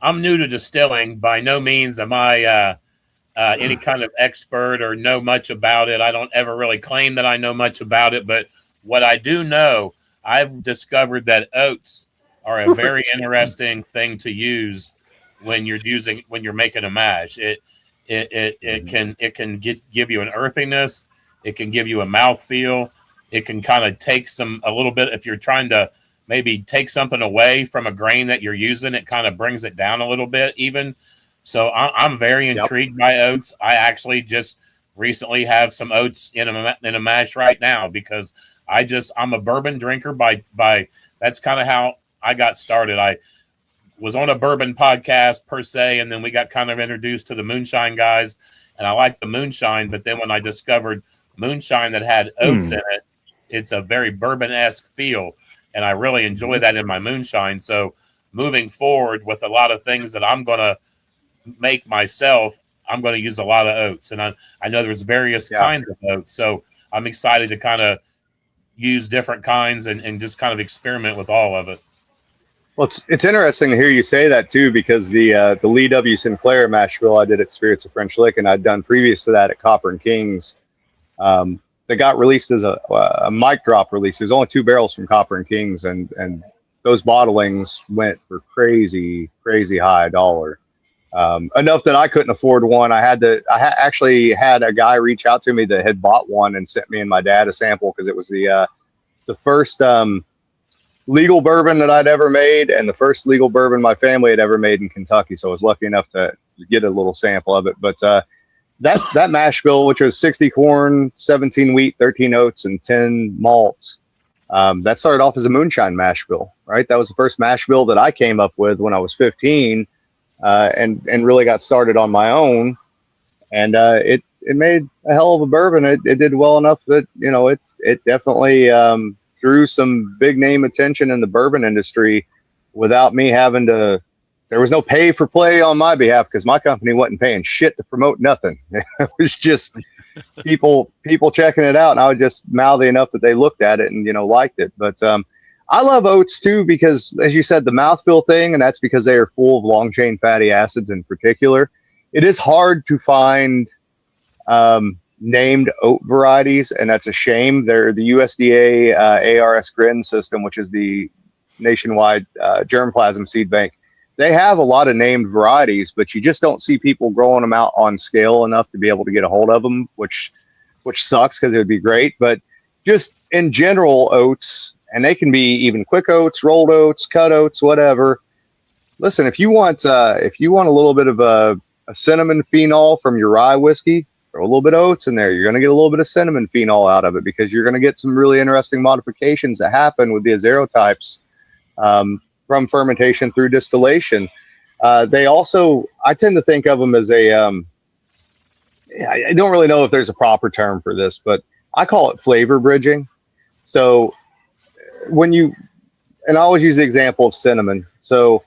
I'm new to distilling. By no means am I any kind of expert or know much about it. I don't ever really claim that I know much about it, but what I do know, I've discovered that oats are a very interesting thing to use when you're making a mash. It can give you an earthiness. It can give you a mouthfeel. It can kind of take a little bit, if you're trying to maybe take something away from a grain that you're using, it kind of brings it down a little bit even. So I'm very intrigued by oats. I actually just recently have some oats in a mash right now because I'm a bourbon drinker by that's kind of how I got started. I was on a bourbon podcast per se, and then we got kind of introduced to the moonshine guys, and I liked the moonshine. But then when I discovered moonshine that had oats in it, it's a very bourbon-esque feel, and I really enjoy that in my moonshine. So moving forward with a lot of things that I'm going to make myself, I'm going to use a lot of oats, and I know there's various kinds of oats. So I'm excited to kind of use different kinds and just kind of experiment with all of it. Well, it's interesting to hear you say that too, because the Lee W. Sinclair mash bill I did at Spirits of French Lick, and I'd done previous to that at Copper and Kings, that got released as a mic drop release. There's only 2 barrels from Copper and Kings, and those bottlings went for crazy high dollar. Enough that I couldn't afford one. I actually had a guy reach out to me that had bought one and sent me and my dad a sample, because it was the first legal bourbon that I'd ever made, and the first legal bourbon my family had ever made in Kentucky. So I was lucky enough to get a little sample of it. But that mash bill, which was 60 corn, 17 wheat, 13 oats, and 10 malts, that started off as a moonshine mash bill, right? That was the first mash bill that I came up with when I was 15, and really got started on my own. And it made a hell of a bourbon. It did well enough that, you know, it definitely drew some big name attention in the bourbon industry without me having to. There was no pay for play on my behalf because my company wasn't paying shit to promote nothing. It was just people checking it out, and I was just mouthy enough that they looked at it and, you know, liked it. But I love oats too because, as you said, the mouthfeel thing, and that's because they are full of long chain fatty acids in particular. It is hard to find named oat varieties, and that's a shame. They're the USDA ARS GRIN system, which is the nationwide germplasm seed bank. They have a lot of named varieties, but you just don't see people growing them out on scale enough to be able to get a hold of them, which sucks because it would be great. But just in general, oats, and they can be even quick oats, rolled oats, cut oats, whatever. Listen, if you want a little bit of a cinnamon phenol from your rye whiskey, throw a little bit of oats in there. You're going to get a little bit of cinnamon phenol out of it because you're going to get some really interesting modifications that happen with the azerotypes from fermentation through distillation. They also, I tend to think of them as a, I don't really know if there's a proper term for this, but I call it flavor bridging. So when you, and I always use the example of cinnamon. So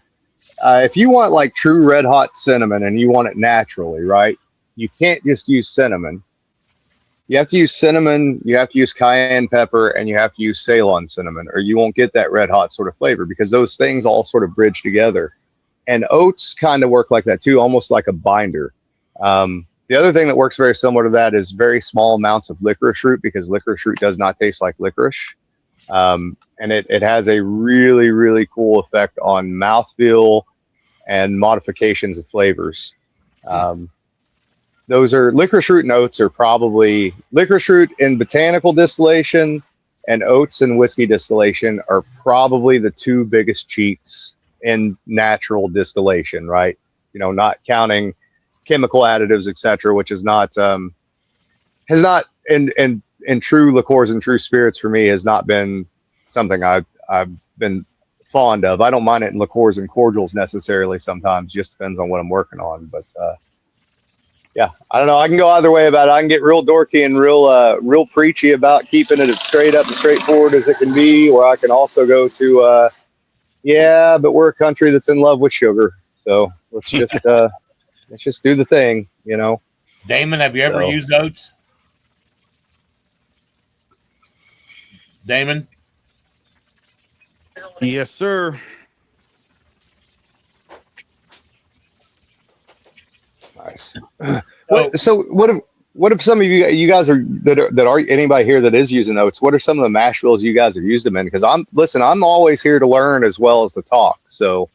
if you want like true red hot cinnamon and you want it naturally, right? You can't just use cinnamon. You have to use cinnamon, you have to use cayenne pepper, and you have to use Ceylon cinnamon, or you won't get that red hot sort of flavor because those things all sort of bridge together. And oats kind of work like that too, almost like a binder. The other thing that works very similar to that is very small amounts of licorice root, because licorice root does not taste like licorice. And it has a really, really cool effect on mouthfeel and modifications of flavors. Those are licorice root and oats are probably licorice root in botanical distillation, and oats in whiskey distillation are probably the two biggest cheats in natural distillation, right? You know, not counting chemical additives, etc., which is not has not in true liqueurs and true spirits for me has not been something I've been fond of. I don't mind it in liqueurs and cordials necessarily. Sometimes just depends on what I'm working on, but yeah, I don't know. I can go either way about it. I can get real dorky and real preachy about keeping it as straight up and straightforward as it can be, or I can also go to, yeah, but we're a country that's in love with sugar, so let's just do the thing, you know. Damon, have you ever used oats? Damon? Yes, sir. Nice. So what if some of you guys are that are anybody here that is using oats? What are some of the mash bills you guys have used them in? Because I'm always here to learn as well as to talk. So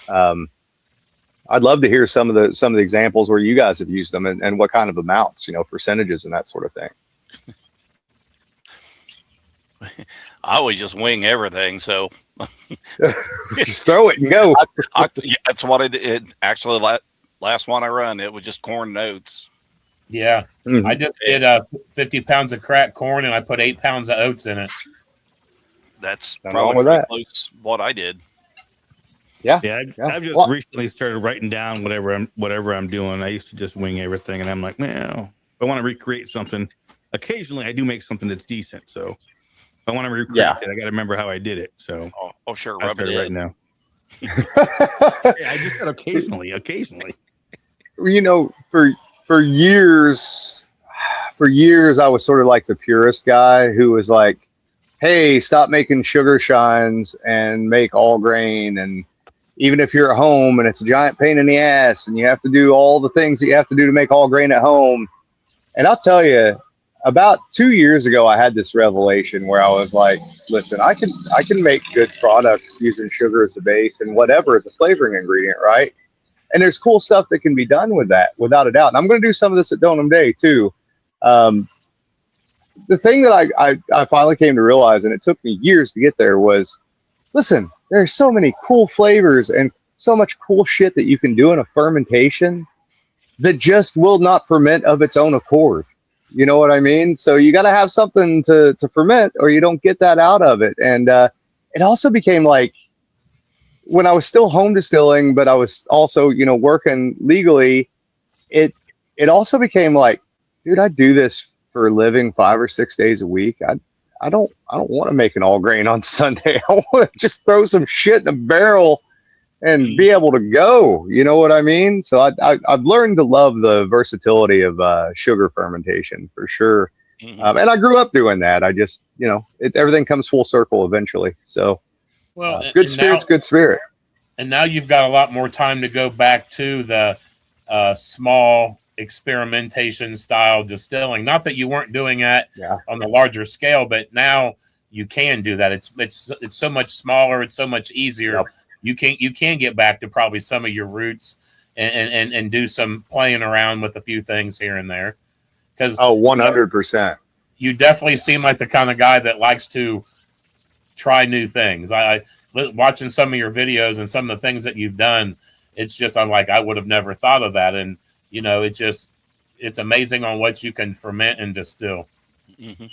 I'd love to hear some of the examples where you guys have used them and what kind of amounts, you know, percentages and that sort of thing. I always just wing everything, so just throw it and go. Yeah, that's what I did. Actually, last one I run, it was just corn and oats. Yeah, Mm-hmm. I just did 50 pounds of cracked corn, and I put 8 pounds of oats in it. That's Nothing wrong probably with that. close what I did. Yeah. I've just recently started writing down whatever I'm doing. I used to just wing everything, and I'm like, well, if I want to recreate something, occasionally I do make something that's decent. So if I want to recreate it, I got to remember how I did it. So Oh, sure, I rub it started right in. now. Yeah, I just said occasionally. You know, for years, I was sort of like the purist guy who was like, hey, stop making sugar shines and make all grain. And even if you're at home and it's a giant pain in the ass and you have to do all the things that you have to do to make all grain at home. And I'll tell you, about 2 years ago, I had this revelation where I was like, listen, I can make good products using sugar as a base and whatever as a flavoring ingredient, right? And there's cool stuff that can be done with that, without a doubt. And I'm going to do some of this at Donum Day too. The thing that I finally came to realize, and it took me years to get there, was, listen, there's so many cool flavors and so much cool shit that you can do in a fermentation that just will not ferment of its own accord. You know what I mean? So you got to have something to ferment, or you don't get that out of it. And it also became like, when I was still home distilling, but I was also, you know, working legally, it also became like, dude, I do this for a living 5 or 6 days a week. I don't want to make an all grain on Sunday. I want to just throw some shit in a barrel and be able to go. You know what I mean? So I've learned to love the versatility of sugar fermentation for sure. And I grew up doing that. I just, everything comes full circle eventually. So Well, good spirit's good spirit. And now you've got a lot more time to go back to the small experimentation style distilling. Not that you weren't doing that on the larger scale, but now you can do that. It's so much smaller. It's so much easier. Yep. You can get back to probably some of your roots and do some playing around with a few things here and there. Because 100%. You definitely seem like the kind of guy that likes to try new things. I watching some of your videos and some of the things that you've done. It's just I'm like I would have never thought of that, and it's amazing on what you can ferment and distill. Mm-hmm.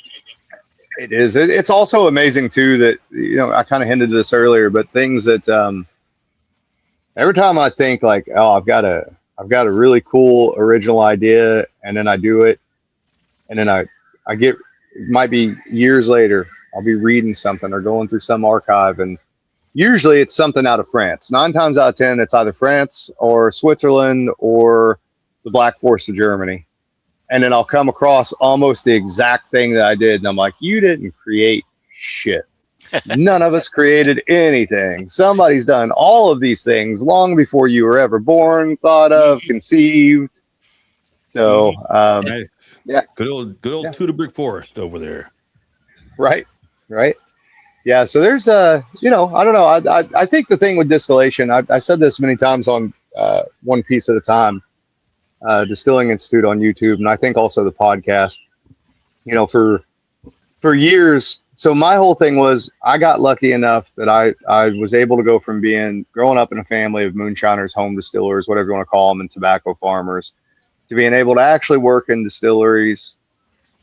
It is. It's also amazing too that I kind of hinted to this earlier, but things that every time I think like, oh, I've got a really cool original idea, and then I do it, and then I get, it might be years later, I'll be reading something or going through some archive, and usually it's something out of France. 9 times out of 10, it's either France or Switzerland or the Black Forest of Germany. And then I'll come across almost the exact thing that I did. And I'm like, you didn't create shit. None of us created anything. Somebody's done all of these things long before you were ever born, thought of, conceived. So, Nice. Yeah. Good old Tudebrick Forest over there. Right. Yeah. So there's I don't know. I think the thing with distillation, I said this many times on One Piece at a Time, Distilling Institute on YouTube, and I think also the podcast, for years. So my whole thing was I got lucky enough that I was able to go from growing up in a family of moonshiners, home distillers, whatever you want to call them, and tobacco farmers, to being able to actually work in distilleries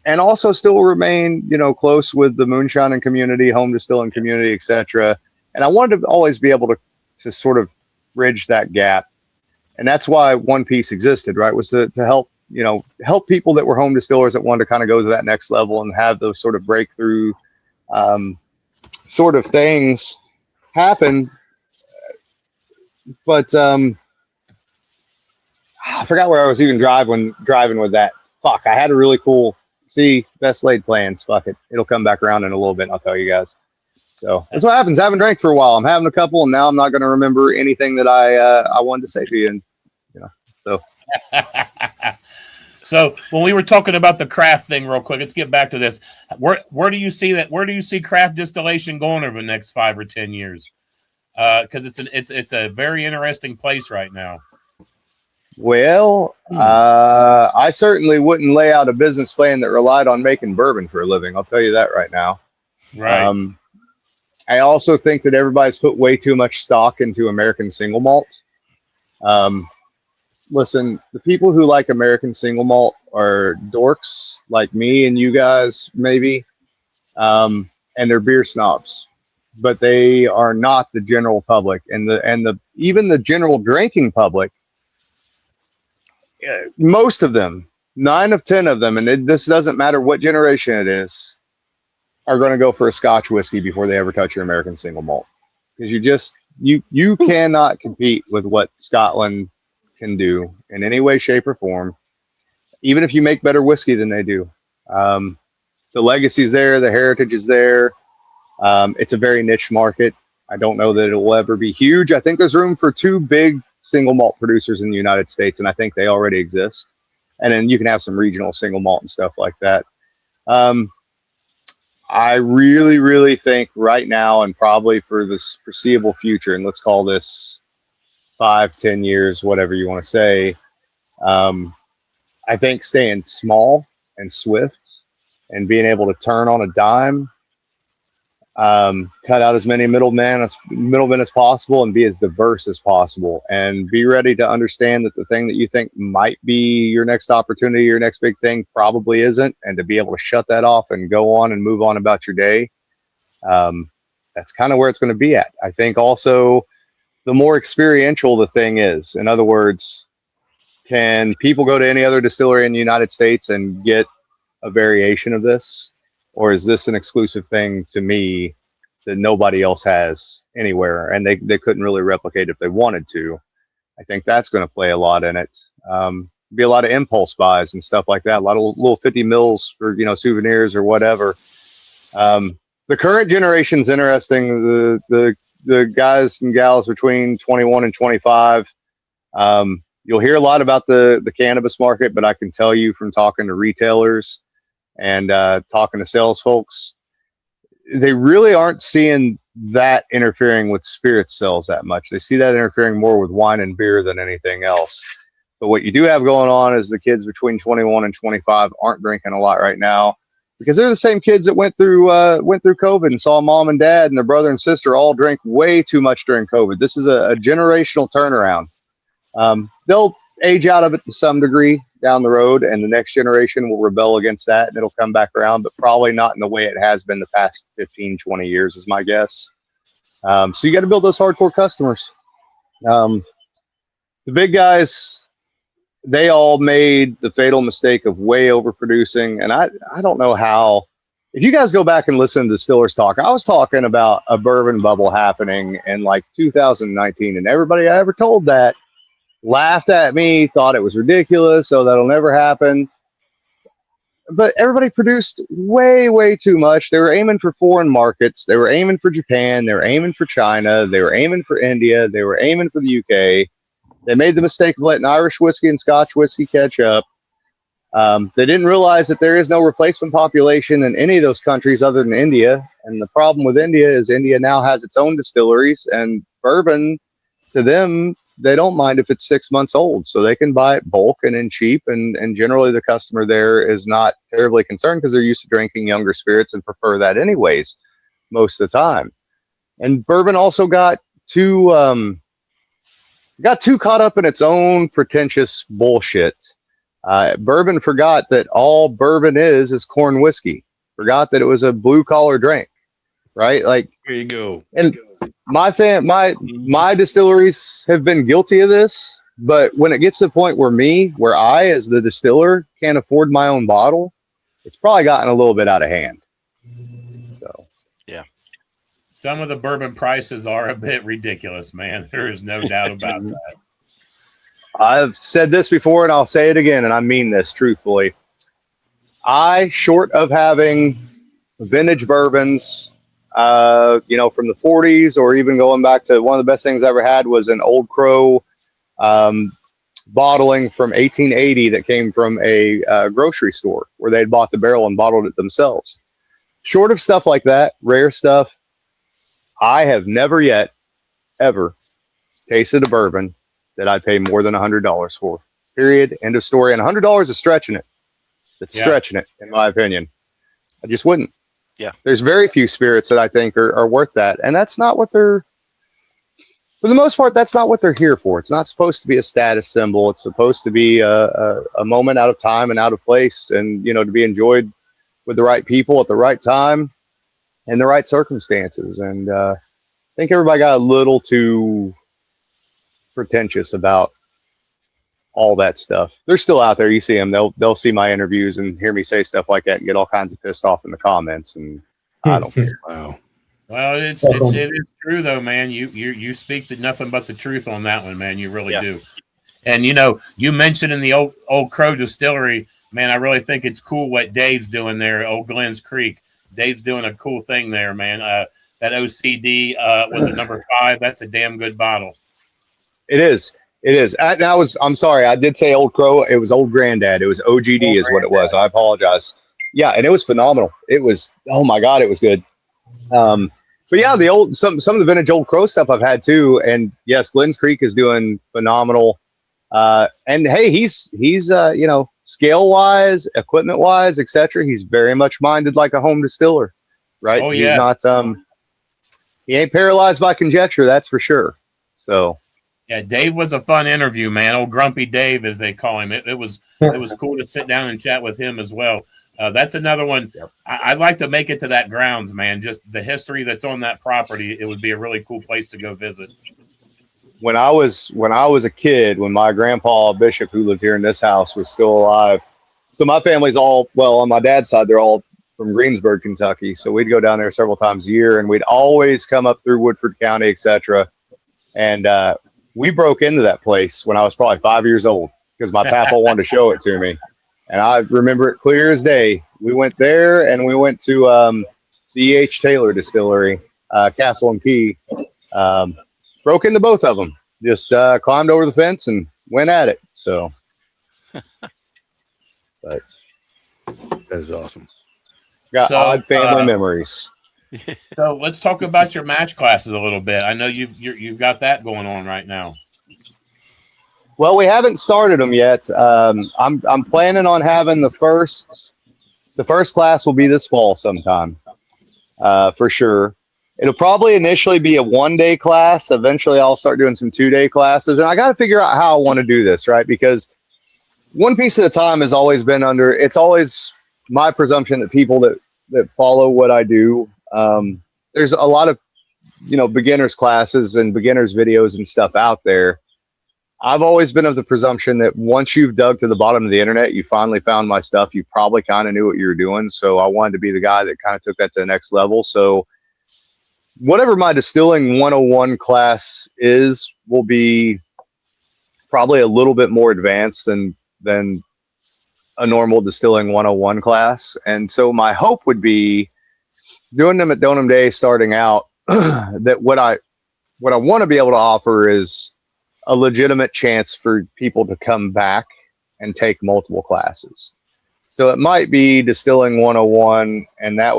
and also still remain, close with the moonshining community, home distilling community, etc. And I wanted to always be able to sort of bridge that gap. And that's why One Piece existed, right? Was to help, help people that were home distillers that wanted to kind of go to that next level and have those sort of breakthrough sort of things happen. But I forgot where I was even driving with that. Fuck, I had a really cool, best laid plans. Fuck it. It'll come back around in a little bit and I'll tell you guys. So that's what happens. I haven't drank for a while. I'm having a couple and now I'm not going to remember anything that I wanted to say to you. And, so. So when we were talking about the craft thing real quick, let's get back to this. Where do you see that? Where do you see craft distillation going over the next 5 or 10 years? Because it's a very interesting place right now. Well, I certainly wouldn't lay out a business plan that relied on making bourbon for a living. I'll tell you that right now. Right. I also think that everybody's put way too much stock into American single malt. Listen, the people who like American single malt are dorks like me and you guys, maybe, and they're beer snobs, but they are not the general public, and even the general drinking public. Most of them, 9 of 10 of them, and this doesn't matter what generation it is, are going to go for a Scotch whiskey before they ever touch your American single malt, because you cannot compete with what Scotland can do in any way, shape, or form, even if you make better whiskey than they do. The legacy's there, the heritage is there. It's a very niche market. I don't know that it will ever be huge. I think there's room for 2 big single malt producers in the United States, and I think they already exist. And then you can have some regional single malt and stuff like that. I really, really think right now, and probably for this foreseeable future, and let's call this 5-10 years, whatever you want to say, I think staying small and swift and being able to turn on a dime, cut out as many middlemen as possible, and be as diverse as possible, and be ready to understand that the thing that you think might be your next opportunity, your next big thing, probably isn't, and to be able to shut that off and go on and move on about your day. That's kind of where it's going to be at. I think also the more experiential the thing is, in other words, can people go to any other distillery in the United States and get a variation of this? Or is this an exclusive thing to me that nobody else has anywhere? And they couldn't really replicate if they wanted to. I think that's going to play a lot in it. Be a lot of impulse buys and stuff like that. A lot of little 50 mils for, souvenirs or whatever. The current generation's interesting. The guys and gals between 21 and 25, you'll hear a lot about the cannabis market, but I can tell you from talking to retailers and talking to sales folks, they really aren't seeing that interfering with spirit sales that much. They see that interfering more with wine and beer than anything else. But what you do have going on is the kids between 21 and 25 aren't drinking a lot right now, because they're the same kids that went through COVID and saw mom and dad and their brother and sister all drink way too much during COVID. This is a generational turnaround. They'll age out of it to some degree down the road, and the next generation will rebel against that, and it'll come back around, but probably not in the way it has been the past 15, 20 years is my guess. So you got to build those hardcore customers. The big guys, they all made the fatal mistake of way overproducing. And I don't know how, if you guys go back and listen to Distillers Talk, I was talking about a bourbon bubble happening in like 2019, and everybody I ever told that laughed at me, thought it was ridiculous. So that'll never happen. But everybody produced way, way too much. They were aiming for foreign markets. They were aiming for Japan. They were aiming for China. They were aiming for India. They were aiming for the UK. They made the mistake of letting Irish whiskey and Scotch whiskey catch up. They didn't realize that there is no replacement population in any of those countries other than India. And the problem with India is India now has its own distilleries, and bourbon, to them, they don't mind if it's 6 months old. So they can buy it bulk and in cheap. And generally the customer there is not terribly concerned because they're used to drinking younger spirits and prefer that anyways, most of the time. And bourbon also got too caught up in its own pretentious bullshit. Bourbon forgot that all bourbon is corn whiskey. Forgot that it was a blue collar drink, right? Like, There you go. And my distilleries have been guilty of this, but when it gets to the point where I, as the distiller, can't afford my own bottle, it's probably gotten a little bit out of hand. So, yeah. Some of the bourbon prices are a bit ridiculous, man. There is no doubt about that. I've said this before and I'll say it again, and I mean this truthfully. Short of having vintage bourbons, from the 40s, or even going back to one of the best things I ever had was an Old Crow bottling from 1880 that came from a grocery store where they'd bought the barrel and bottled it themselves. Short of stuff like that, rare stuff, I have never yet, ever tasted a bourbon that I'd pay more than $100 for. Period. End of story. And $100 is stretching it. It's stretching it, in my opinion. I just wouldn't. Yeah. There's very few spirits that I think are worth that. And that's not what for the most part, that's not what they're here for. It's not supposed to be a status symbol. It's supposed to be a moment out of time and out of place, and, to be enjoyed with the right people at the right time and the right circumstances. And I think everybody got a little too pretentious about all that stuff. They're still out there. You see them. They'll see my interviews and hear me say stuff like that and get all kinds of pissed off in the comments. And I don't care. Wow. Well, it is true though, man. You speak to nothing but the truth on that one, man. You really do. And you mentioned in the old Crow Distillery, man. I really think it's cool what Dave's doing there. Old Glens Creek. Dave's doing a cool thing there, man. That OCD was a number 5. That's a damn good bottle. It is. I'm sorry. I did say Old Crow. It was Old Granddad. It was OGD is what it was. I apologize. Yeah. And it was phenomenal. It was, oh my God, it was good. But yeah, some of the vintage Old Crow stuff I've had too. And yes, Glens Creek is doing phenomenal. And hey, he's scale wise, equipment wise, etc. He's very much minded like a home distiller, right? Oh yeah. He's not, he ain't paralyzed by conjecture. That's for sure. So. Yeah, Dave was a fun interview, man. Old Grumpy Dave, as they call him. It was cool to sit down and chat with him as well. That's another one. Yep. I'd like to make it to that grounds, man. Just the history that's on that property. It would be a really cool place to go visit. when I was a kid, when my grandpa Bishop, who lived here in this house, was still alive. So my family's all, well, on my dad's side, they're all from Greensburg, Kentucky. So we'd go down there several times a year, and we'd always come up through Woodford County, etc. And we broke into that place when I was probably 5 years old because my papa wanted to show it to me. And I remember it clear as day. We went there, and we went to the E.H. Taylor Distillery, Castle and Key. Broke into both of them. Just climbed over the fence and went at it. So, but That is awesome. got So, odd family memories. So let's talk about your match classes a little bit. I know you've got that going on right now. Well, we haven't started them yet. I'm planning on having the first class will be this fall sometime, for sure. It'll probably initially be a 1-day class. Eventually, I'll start doing some 2-day classes, and I got to figure out how I want to do this, right? Because one piece at a time has always been under. It's always my presumption that people that follow what I do. There's a lot of beginners classes and beginners videos and stuff out there. I've always been of the presumption that once you've dug to the bottom of the internet, you finally found my stuff. You probably kind of knew what you were doing. So I wanted to be the guy that kind of took that to the next level. So whatever my Distilling 101 class is, will be probably a little bit more advanced than a normal Distilling 101 class. And so my hope would be doing them at Donum Day starting out, that what I want to be able to offer is a legitimate chance for people to come back and take multiple classes. So it might be Distilling 101, and that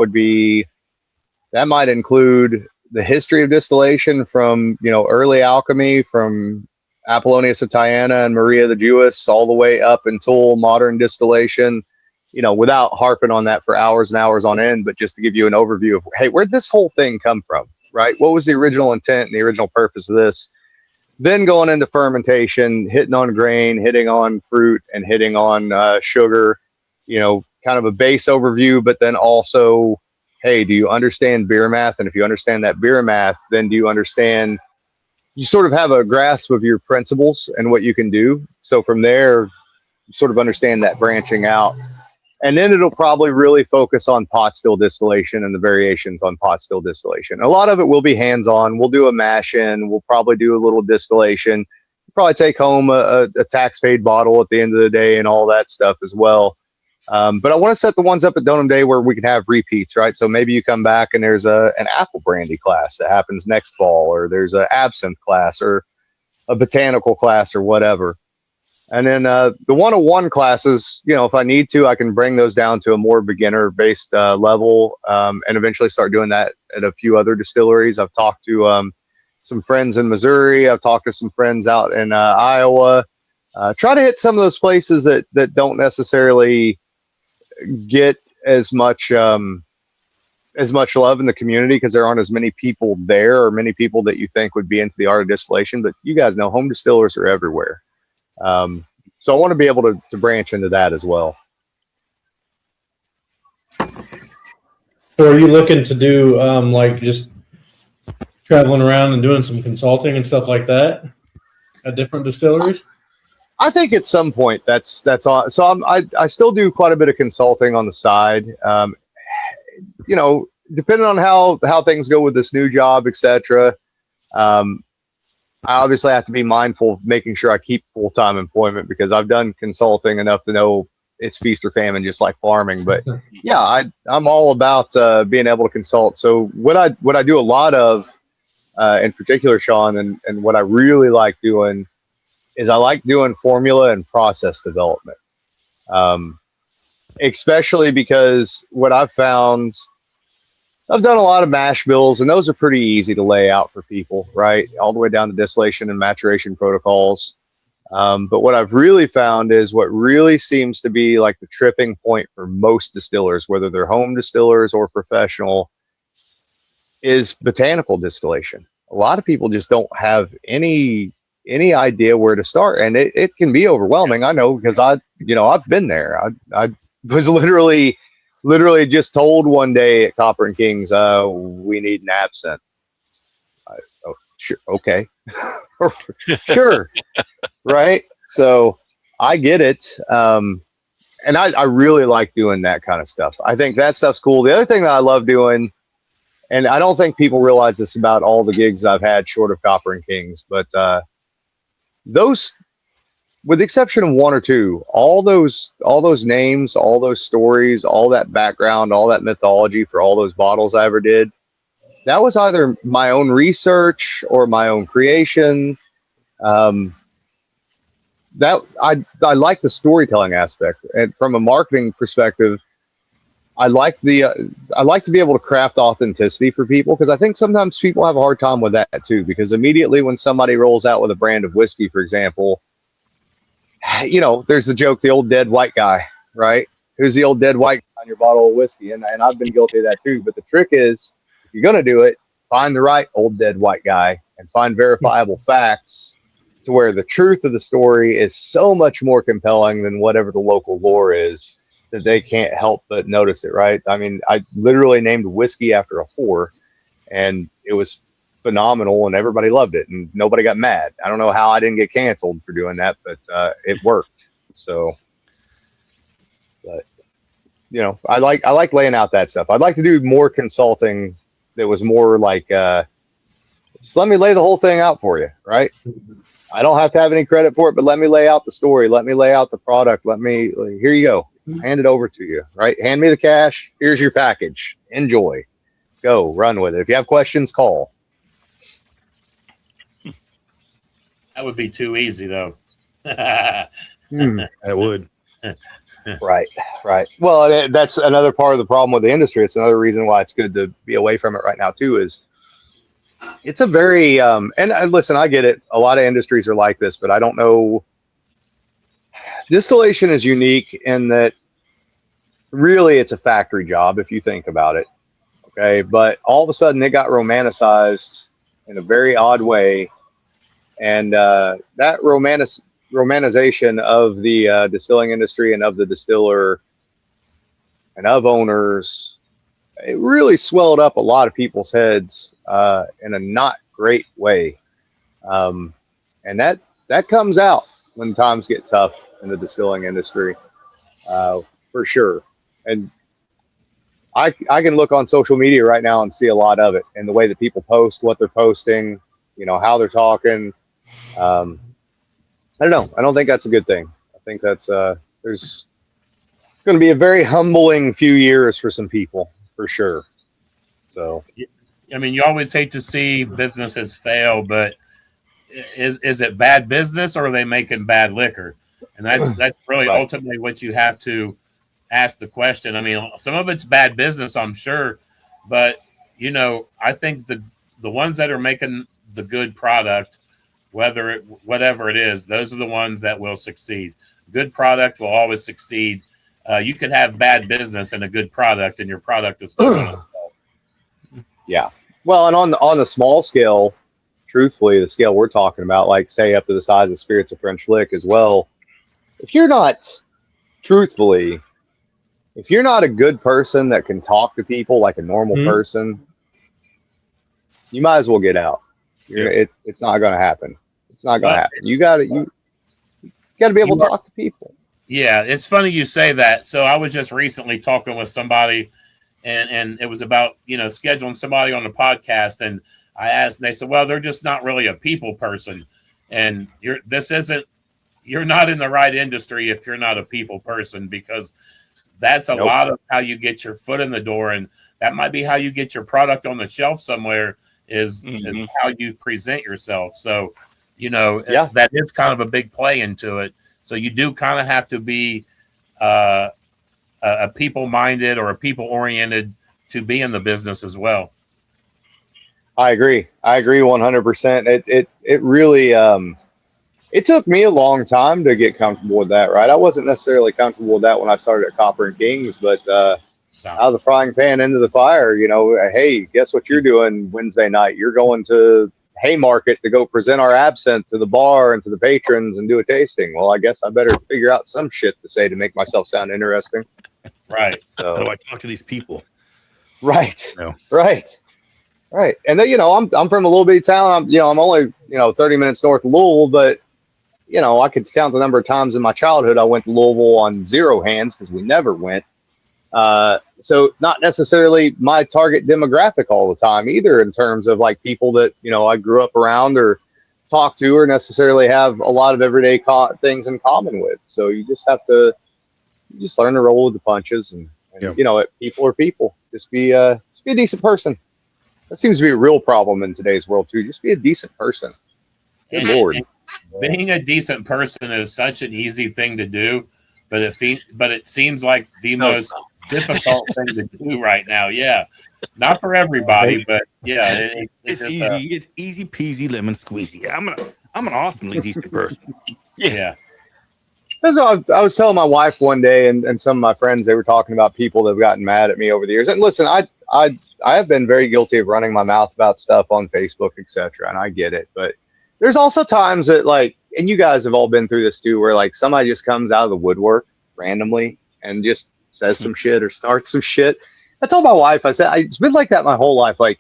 might include the history of distillation from, early alchemy, from Apollonius of Tyana and Maria the Jewess, all the way up until modern distillation, without harping on that for hours and hours on end, but just to give you an overview of, hey, where'd this whole thing come from, right? What was the original intent and the original purpose of this? Then going into fermentation, hitting on grain, hitting on fruit, and hitting on sugar, kind of a base overview, but then also, hey, do you understand beer math? And if you understand that beer math, then do you understand, you sort of have a grasp of your principles and what you can do. So from there, you sort of understand that branching out. And then it'll probably really focus on pot still distillation and the variations on pot still distillation. A lot of it will be hands-on. We'll do a mash in. We'll probably do a little distillation. We'll probably take home a tax-paid bottle at the end of the day and all that stuff as well. But I want to set the ones up at Donum Day where we can have repeats, right? So maybe you come back and there's an apple brandy class that happens next fall, or there's an absinthe class or a botanical class or whatever. And then the 101 classes, if I need to, I can bring those down to a more beginner-based level, and eventually start doing that at a few other distilleries. I've talked to some friends in Missouri. I've talked to some friends out in Iowa. Try to hit some of those places that don't necessarily get as much love in the community, because there aren't as many people there, or many people that you think would be into the art of distillation. But you guys know home distillers are everywhere. So I want to be able to branch into that as well. So are you looking to do like just traveling around and doing some consulting and stuff like that at different distilleries? I think at some point that's all. So I still do quite a bit of consulting on the side. Depending on how things go with this new job, etc. I obviously have to be mindful of making sure I keep full-time employment, because I've done consulting enough to know it's feast or famine, just like farming. But yeah, I'm all about being able to consult. So what I do a lot of, in particular, Sean, and what I really like doing is I like doing formula and process development, especially because what I've found, I've done a lot of mash bills, and those are pretty easy to lay out for people, right? All the way down to distillation and maturation protocols. But what I've really found is what really seems to be like the tripping point for most distillers, whether they're home distillers or professional, is botanical distillation. A lot of people just don't have any idea where to start, and it can be overwhelming. I know, because I've been there. I was literally just told one day at Copper and Kings, we need an absinthe. sure, okay, sure, right? So I get it. And I really like doing that kind of stuff. I think that stuff's cool. The other thing that I love doing, and I don't think people realize this about all the gigs I've had short of Copper and Kings, but those, with the exception of one or two, all those names, all those stories, all that background, all that mythology for all those bottles I ever did, that was either my own research or my own creation. That I like the storytelling aspect, and from a marketing perspective, I like to be able to craft authenticity for people, because I think sometimes people have a hard time with that too, because immediately when somebody rolls out with a brand of whiskey, for example, there's the joke, the old dead white guy, right? Who's the old dead white guy on your bottle of whiskey? And I've been guilty of that too. But the trick is, if you're going to do it, find the right old dead white guy and find verifiable facts to where the truth of the story is so much more compelling than whatever the local lore is, that they can't help but notice it, right? I mean, I literally named whiskey after a whore, and it was phenomenal, and everybody loved it, and nobody got mad. I don't know how I didn't get canceled for doing that, but it worked. So, but I like laying out that stuff. I'd like to do more consulting that was more like, just let me lay the whole thing out for you, right? I don't have to have any credit for it, but let me lay out the story. Let me lay out the product. Here you go. Hand it over to you, right? Hand me the cash. Here's your package. Enjoy. Go. Run with it. If you have questions, call. That would be too easy, though. That would. Right. Well, that's another part of the problem with the industry. It's another reason why it's good to be away from it right now, too, is it's a very, and listen, I get it. A lot of industries are like this, but I don't know. Distillation is unique in that really it's a factory job if you think about it. Okay. But all of a sudden it got romanticized in a very odd way. And that romanization of the distilling industry and of the distiller and of owners, it really swelled up a lot of people's heads in a not great way. And that comes out when times get tough in the distilling industry, for sure. And I can look on social media right now and see a lot of it, and the way that people post, what they're posting, how they're talking. I don't know. I don't think that's a good thing. I think that's it's going to be a very humbling few years for some people, for sure. So, I mean, you always hate to see businesses fail, but is it bad business, or are they making bad liquor? And that's really right. Ultimately what you have to ask the question. I mean, some of it's bad business, I'm sure, but I think the ones that are making the good product, whatever it is, those are the ones that will succeed. Good product will always succeed. You could have bad business and a good product, and your product is still going to sell. Yeah. Well, and on the small scale, truthfully, the scale we're talking about, like say up to the size of Spirits of French Lick as well, if you're not a good person that can talk to people like a normal person, you might as well get out. It's not going to happen. It's not going to happen. You got to be able to talk to people. Yeah, it's funny you say that. So I was just recently talking with somebody, and it was about scheduling somebody on the podcast, and I asked, and they said, well, they're just not really a people person, and you're not in the right industry if you're not a people person, because that's a lot of how you get your foot in the door, and that might be how you get your product on the shelf somewhere is how you present yourself. So, that is kind of a big play into it. So you do kind of have to be a people-minded or a people-oriented to be in the business as well. I agree 100%. It really, it took me a long time to get comfortable with that, right? I wasn't necessarily comfortable with that when I started at Copper and Kings, but out of the frying pan into the fire, hey, guess what you're doing Wednesday night? You're going to Haymarket to go present our absinthe to the bar and to the patrons and do a tasting. Well, I guess I better figure out some shit to say to make myself sound interesting. Right. So how do I talk to these people? Right. No. Right. Right. And then, I'm from a little bitty town. I'm only, 30 minutes north of Louisville, but I could count the number of times in my childhood I went to Louisville on zero hands because we never went. So not necessarily my target demographic all the time either, in terms of like people that, I grew up around or talk to or necessarily have a lot of everyday things in common with. So you just learn to roll with the punches and Yep. people are people. Just be a decent person. That seems to be a real problem in today's world too. Just be a decent person. Good And- Lord. and being a decent person is such an easy thing to do, but it seems like the most difficult thing to do right now. Yeah, not for everybody, but yeah, It's just, easy. It's easy peasy lemon squeezy. I'm an awesomely decent person. yeah. That's what I was telling my wife one day, and some of my friends, they were talking about people that have gotten mad at me over the years. And listen, I have been very guilty of running my mouth about stuff on Facebook, etc. And I get it, but there's also times that, like, and you guys have all been through this too, where like somebody just comes out of the woodwork randomly and just says some shit or starts some shit. I told my wife, I said, it's been like that my whole life. Like,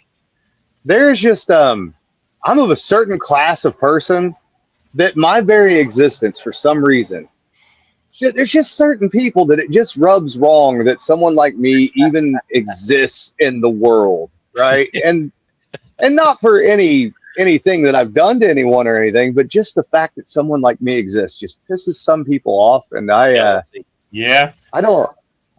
there's just I'm of a certain class of person that my very existence, for some reason, there's just certain people that it just rubs wrong that someone like me even exists in the world, right? and not for anything that I've done to anyone or anything, but just the fact that someone like me exists just pisses some people off, and Yeah, I don't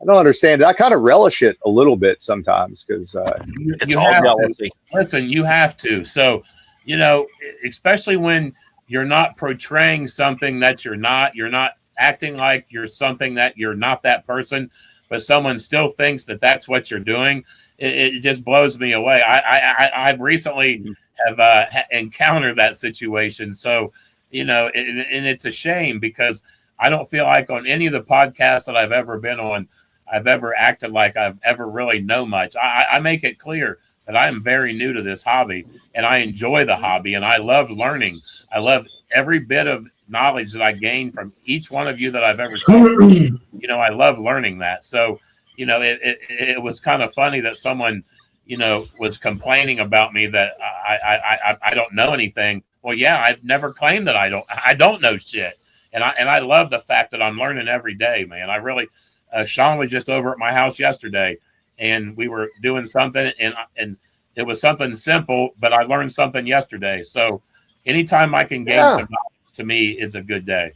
understand it. I kind of relish it a little bit sometimes because It's you all have to. jealousy. Listen, you have to. So, especially when you're not portraying something that you're not acting like you're something that you're not that person, but someone still thinks that that's what you're doing. It just blows me away. I've recently have encountered that situation. So, and it's a shame because I don't feel like on any of the podcasts that I've ever been on, I've ever acted like I've ever really know much. I make it clear that I am very new to this hobby and I enjoy the hobby and I love learning. I love every bit of knowledge that I gain from each one of you that I've ever talked to. I love learning that. So, it was kind of funny that someone, was complaining about me that I don't know anything. Well, yeah, I've never claimed that I don't know shit. And I love the fact that I'm learning every day, man. I really, Sean was just over at my house yesterday and we were doing something and it was something simple, but I learned something yesterday. So anytime I can gain some knowledge, to me is a good day.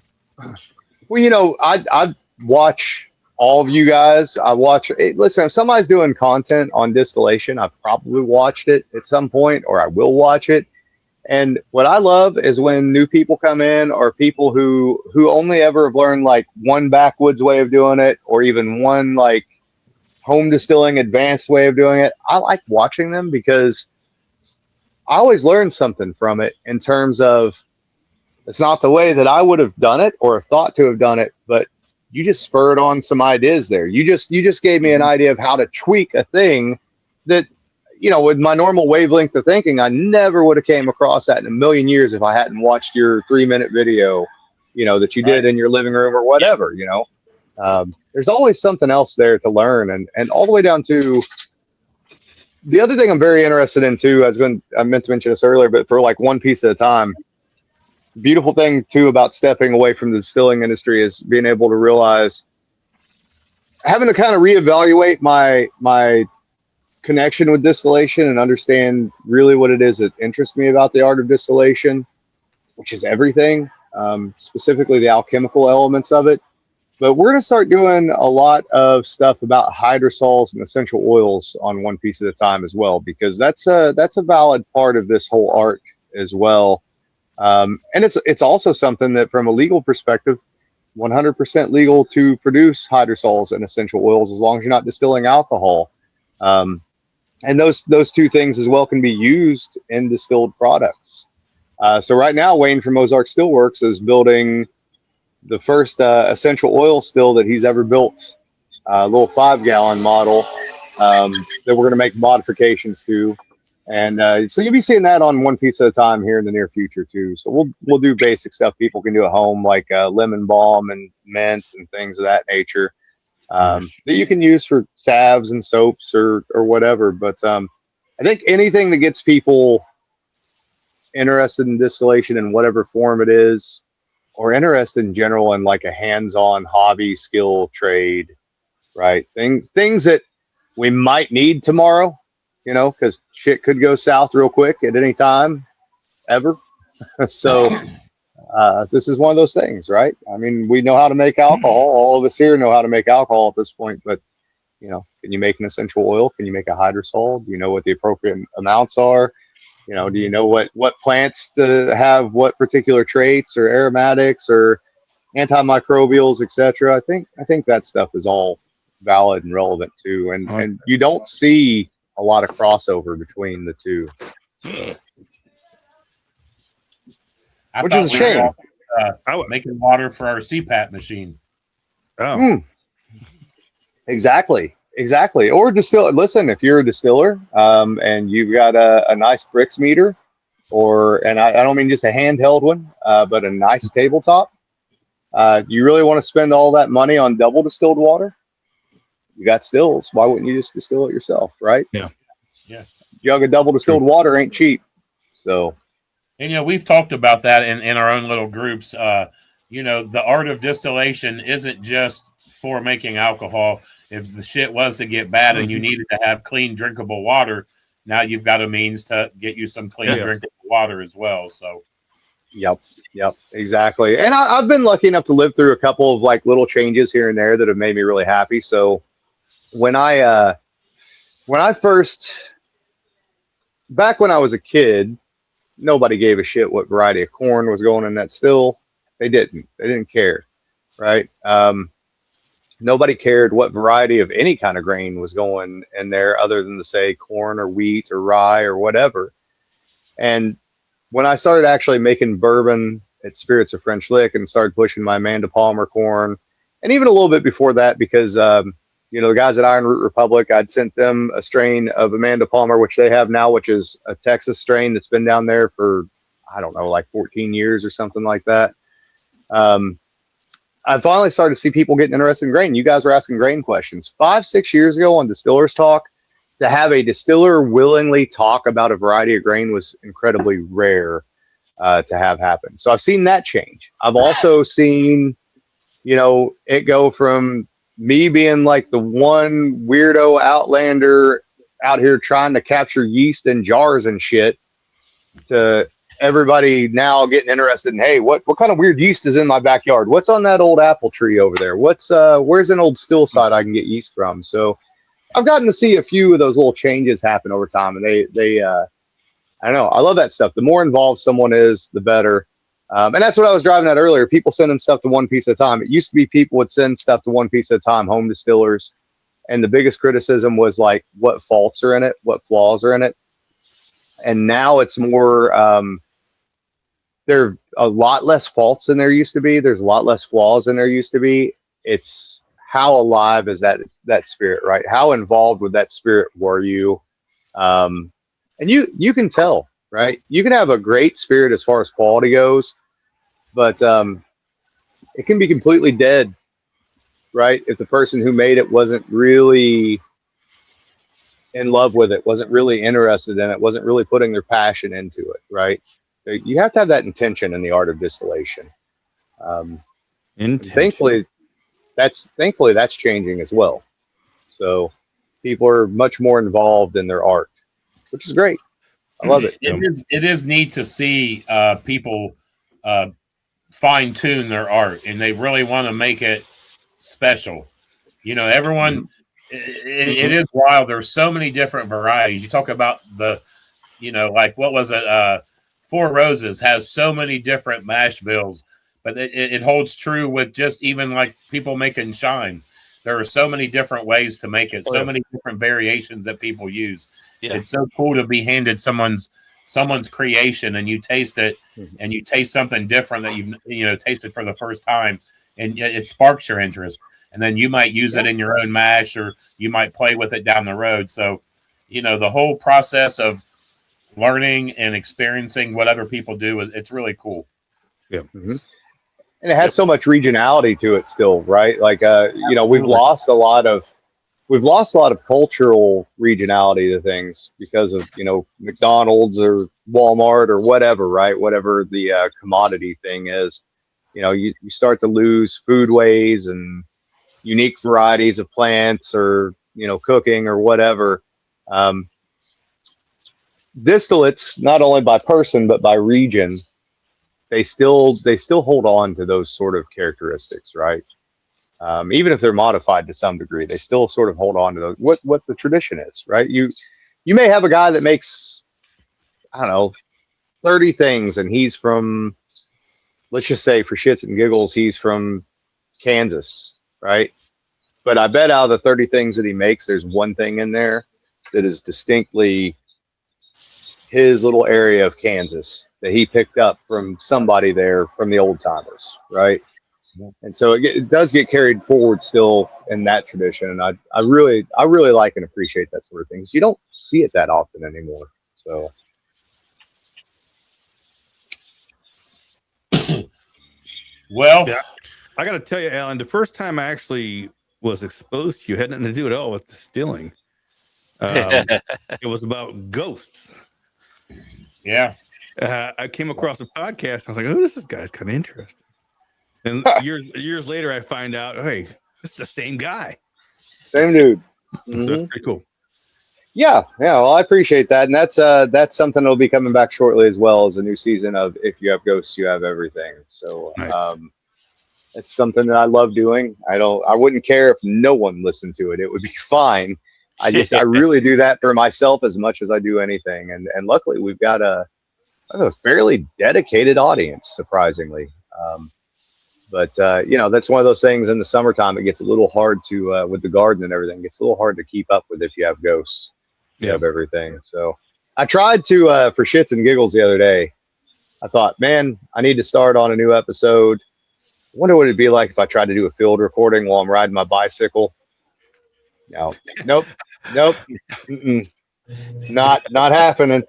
Well, I watch all of you guys. Listen, if somebody's doing content on distillation, I've probably watched it at some point or I will watch it. And what I love is when new people come in or people who only ever have learned like one backwoods way of doing it or even one like home distilling advanced way of doing it. I like watching them because I always learn something from it in terms of it's not the way that I would have done it or have thought to have done it, but you just spurred on some ideas there. You just gave me an idea of how to tweak a thing that, with my normal wavelength of thinking, I never would have came across that in a million years if I hadn't watched your 3-minute video, that you did in your living room or whatever, there's always something else there to learn. And all the way down to the other thing I'm very interested in too, I meant to mention this earlier, but for like one piece at a time, beautiful thing too about stepping away from the distilling industry is being able to realize having to kind of reevaluate my connection with distillation and understand really what it is that interests me about the art of distillation, which is everything, specifically the alchemical elements of it. But we're going to start doing a lot of stuff about hydrosols and essential oils on one piece at a time as well, because that's a valid part of this whole art as well. And it's also something that from a legal perspective, 100% legal to produce hydrosols and essential oils as long as you're not distilling alcohol. And those two things as well can be used in distilled products. So right now, Wayne from Ozark Stillworks is building the first essential oil still that he's ever built, a little 5-gallon model that we're going to make modifications to. And so you'll be seeing that on one piece at a time here in the near future too. So we'll do basic stuff people can do at home, like lemon balm and mint and things of that nature. That you can use for salves and soaps or whatever. But I think anything that gets people interested in distillation in whatever form it is, or interested in general in like a hands-on hobby, skill, trade, right? Things that we might need tomorrow, you know, because shit could go south real quick at any time, ever. So this is one of those things, right? I mean, we know how to make alcohol. All of us here know how to make alcohol at this point, but you know, can you make an essential oil? Can you make a hydrosol? Do you know what the appropriate amounts are? You know, do you know what plants to have what particular traits or aromatics or antimicrobials, etc.? I think that stuff is all valid and relevant too, and you don't see a lot of crossover between the two, so, which is a shame. Making water for our CPAP machine. Exactly. Or distill. Listen, if you're a distiller and you've got a nice bricks meter, and I don't mean just a handheld one, but a nice tabletop, you really want to spend all that money on double distilled water? You got stills. Why wouldn't you just distill it yourself, right? Yeah. Jug of double distilled water ain't cheap. So, and you know, we've talked about that in our own little groups. You know, the art of distillation isn't just for making alcohol. If the shit was to get bad and you needed to have clean, drinkable water, now you've got a means to get you some clean, drinkable water as well. So, yep, exactly. And I've been lucky enough to live through a couple of like little changes here and there that have made me really happy. So, when I back when I was a kid, nobody gave a shit what variety of corn was going in that still. They didn't care, right? Nobody cared what variety of any kind of grain was going in there other than to say corn or wheat or rye or whatever. And when I started actually making bourbon at Spirits of French Lick and started pushing my Amanda Palmer corn, and even a little bit before that, because, you know, the guys at Iron Root Republic, I'd sent them a strain of Amanda Palmer, which they have now, which is a Texas strain that's been down there for, I don't know, like 14 years or something like that. I finally started to see people getting interested in grain. You guys were asking grain questions 5-6 years ago on Distillers Talk. To have a distiller willingly talk about a variety of grain was incredibly rare to have happen. So I've seen that change. I've also seen, you know, it go from me being like the one weirdo outlander out here trying to capture yeast in jars and shit to everybody now getting interested in, hey, what kind of weird yeast is in my backyard? What's on that old apple tree over there? Where's an old still side I can get yeast from? So I've gotten to see a few of those little changes happen over time, and they I don't know, I love that stuff. The more involved someone is, the better. And that's what I was driving at earlier. People sending stuff to one piece at a time. It used to be people would send stuff to one piece at a time, home distillers, and the biggest criticism was like what faults are in it, what flaws are in it. And now it's more there are a lot less faults than there used to be. There's a lot less flaws than there used to be. It's how alive is that spirit, right? How involved with that spirit were you? And you can tell, right? You can have a great spirit as far as quality goes, but it can be completely dead, right? If the person who made it wasn't really in love with it, wasn't really interested in it, wasn't really putting their passion into it, right? You have to have that intention in the art of distillation. Thankfully, that's changing as well. So people are much more involved in their art, which is great. I love it. It is neat to see people fine tune their art, and they really want to make it special. You know, everyone. It is wild. There's so many different varieties. You talk about like what was it? Four Roses has so many different mash bills, but it holds true with just even like people making shine. There are so many different ways to make it, so many different variations that people use. Yeah. It's so cool to be handed someone's creation, and you taste it, and you taste something different that you've tasted for the first time, and it sparks your interest. And then you might use it in your own mash, or you might play with it down the road. So, the whole process of learning and experiencing what other people do, it's really cool. Yeah. Mm-hmm. And it has so much regionality to it still, right? Like, we've lost a lot of we've lost a lot of cultural regionality to things because of, McDonald's or Walmart or whatever, right? Whatever the commodity thing is, you start to lose foodways and unique varieties of plants or, cooking or whatever. Distillates, not only by person, but by region, they still hold on to those sort of characteristics, right? Even if they're modified to some degree, they still sort of hold on to those, what the tradition is, right? You may have a guy that makes, I don't know, 30 things, and he's from, let's just say for shits and giggles, he's from Kansas, right? But I bet out of the 30 things that he makes, there's one thing in there that is distinctly his little area of Kansas that he picked up from somebody there from the old timers, right? And so it does get carried forward still in that tradition. And I really like and appreciate that sort of thing. You don't see it that often anymore. So. Well, yeah, I got to tell you, Alan, the first time I actually was exposed to you had nothing to do at all with distilling. It was about ghosts. Yeah. I came across a podcast. And I was like, oh, this guy's kind of interesting. And years later, I find out, hey, this is the same guy. Same dude. So that's pretty cool. Yeah. Well, I appreciate that, and that's something that'll be coming back shortly as well as a new season of If You Have Ghosts, You Have Everything. So Nice. it's something that I love doing. I wouldn't care if no one listened to it. It would be fine. I really do that for myself as much as I do anything, and luckily we've got a fairly dedicated audience, surprisingly. But that's one of those things in the summertime. It gets a little hard to, with the garden and everything, it gets a little hard to keep up with If You Have Ghosts, You Have Everything. So I tried to, for shits and giggles the other day, I thought, man, I need to start on a new episode. I wonder what it'd be like if I tried to do a field recording while I'm riding my bicycle. No, nope. Not happening.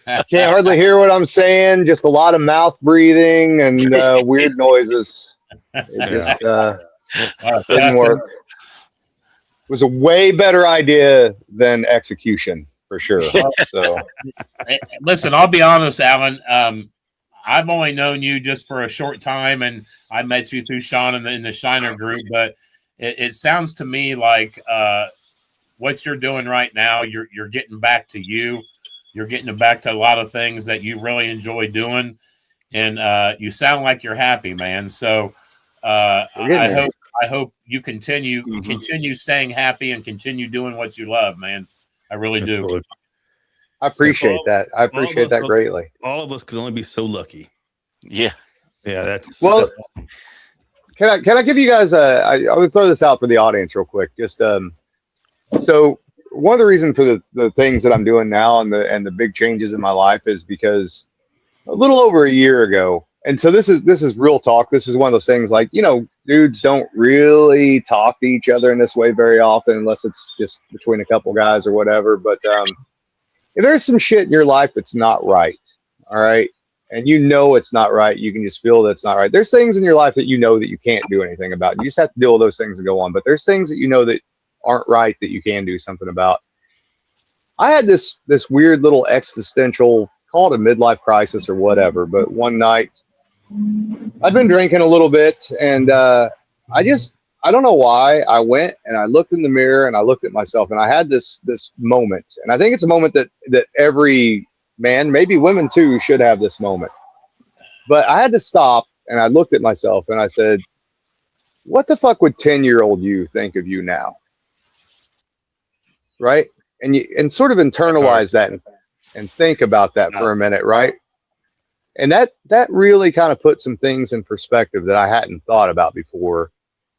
Can't hardly hear what I'm saying. Just a lot of mouth breathing and weird noises. It just didn't work. It was a way better idea than execution, for sure. So, listen, I'll be honest, Alan. I've only known you just for a short time, and I met you through Sean in the Shiner group. But it sounds to me like what you're doing right now, you're getting back to you. You're getting back to a lot of things that you really enjoy doing, and you sound like you're happy, man. So I hope you continue staying happy and continue doing what you love, man. I really do. I appreciate that. I appreciate that greatly. All of us could only be so lucky. Yeah. That's well. Can I give you guys I would throw this out for the audience real quick. Just so one of the reasons for the things that I'm doing now and the big changes in my life is because a little over a year ago, and so this is real talk. This is one of those things like, dudes don't really talk to each other in this way very often unless it's just between a couple guys or whatever. But if there's some shit in your life that's not right, all right, and it's not right, you can just feel that it's not right. There's things in your life that that you can't do anything about. You just have to deal with those things and go on. But there's things that that aren't right that you can do something about. I had this weird little existential, call it a midlife crisis or whatever, but one night I'd been drinking a little bit, and I don't know why, I went and I looked in the mirror and I looked at myself, and I had this moment, and I think it's a moment that every man, maybe women too, should have this moment. But I had to stop, and I looked at myself and I said, what the fuck would 10-year-old you think of you now? Right? And sort of internalize that and think about that for a minute, right? And that really kind of put some things in perspective that I hadn't thought about before.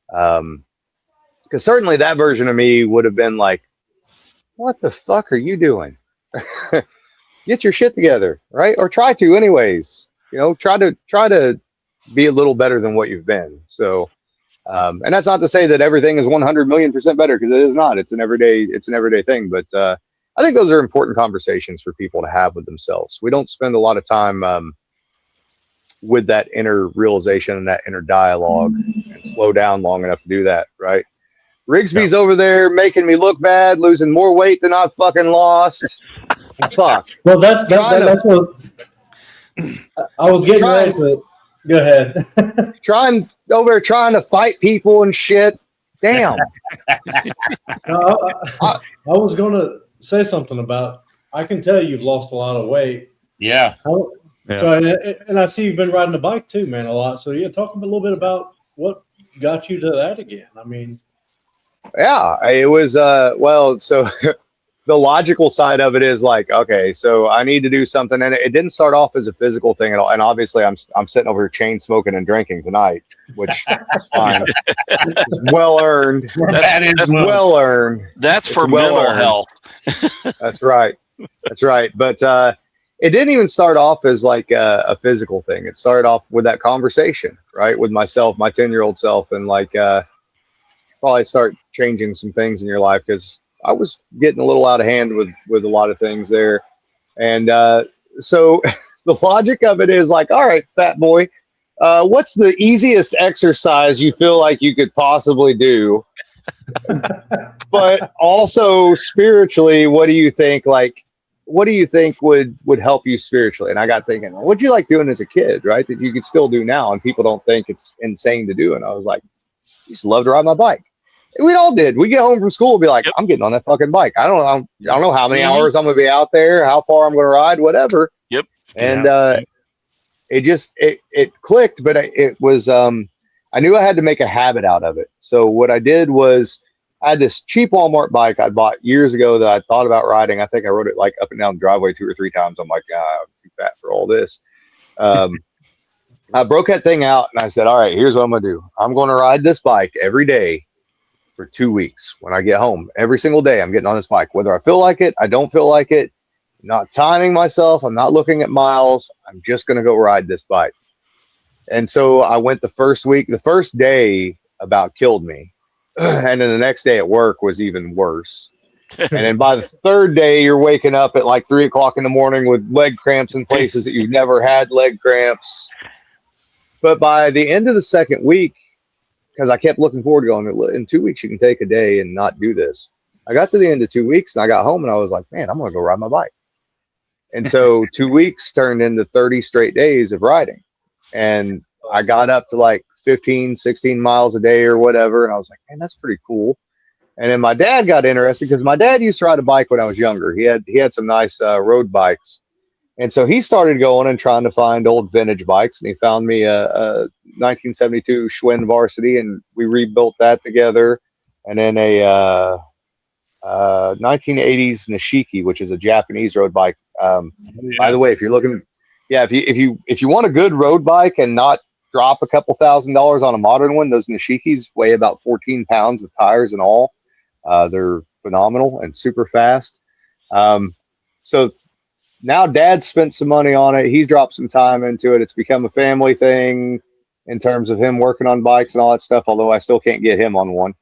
Because certainly that version of me would have been like, what the fuck are you doing? Get your shit together, right? Or try to anyways. Try to be a little better than what you've been. So and that's not to say that everything is 100,000,000% better, because it is not. It's an everyday thing. But I think those are important conversations for people to have with themselves. We don't spend a lot of time with that inner realization and that inner dialogue and slow down long enough to do that, right? Rigsby's over there making me look bad, losing more weight than I fucking lost. Fuck. Well, that's what I was getting ready to. Go ahead. Trying to fight people and shit. Damn. I was going to say something about. I can tell you've lost a lot of weight. Yeah. So, and I see you've been riding the bike too, man, a lot. So yeah, talk a little bit about what got you to that again. I mean, yeah, it was so the logical side of it is like, okay, so I need to do something, and it didn't start off as a physical thing at all. And obviously, I'm sitting over here chain smoking and drinking tonight, which is fine. It's well earned. That's well earned. That's for well mental earned. health. That's right. That's right. But it didn't even start off as like a physical thing. It started off with that conversation, right, with myself, my 10-year-old self, and like probably start changing some things in your life because I was getting a little out of hand with a lot of things there. And so the logic of it is like, all right, fat boy, what's the easiest exercise you feel like you could possibly do? But also spiritually, what do you think would help you spiritually? And I got thinking, what'd you like doing as a kid, right? That you could still do now and people don't think it's insane to do. And I was like, I used to love to ride my bike. We all did. We get home from school and be like, I'm getting on that fucking bike. I don't know how many hours I'm going to be out there, how far I'm going to ride, whatever. Yep. And it clicked, but it was, I knew I had to make a habit out of it. So what I did was I had this cheap Walmart bike I bought years ago that I thought about riding. I think I rode it like up and down the driveway 2 or 3 times. I'm like, I'm too fat for all this. I broke that thing out and I said, all right, here's what I'm going to do. I'm going to ride this bike every day for 2 weeks. When I get home, every single day, I'm getting on this bike, whether I feel like it, I don't feel like it, I'm not timing myself. I'm not looking at miles. I'm just going to go ride this bike. And so I went the first week. The first day about killed me. And then the next day at work was even worse. And then by the third day, you're waking up at like 3 o'clock in the morning with leg cramps in places that you've never had leg cramps. But by the end of the second week, because I kept looking forward to going, in 2 weeks, you can take a day and not do this. I got to the end of 2 weeks and I got home and I was like, man, I'm going to go ride my bike. And so 2 weeks turned into 30 straight days of riding. And I got up to like 15, 16 miles a day or whatever. And I was like, man, that's pretty cool. And then my dad got interested because my dad used to ride a bike when I was younger. He had some nice road bikes. And so he started going and trying to find old vintage bikes. And he found me a 1972 Schwinn Varsity, and we rebuilt that together. And then a 1980s Nishiki, which is a Japanese road bike. By the way, if you're looking, if you want a good road bike and not drop a couple $1,000s on a modern one, those Nishikis weigh about 14 pounds with tires and all. They're phenomenal and super fast. So now Dad spent some money on it. He's dropped some time into it. It's become a family thing in terms of him working on bikes and all that stuff, although I still can't get him on one.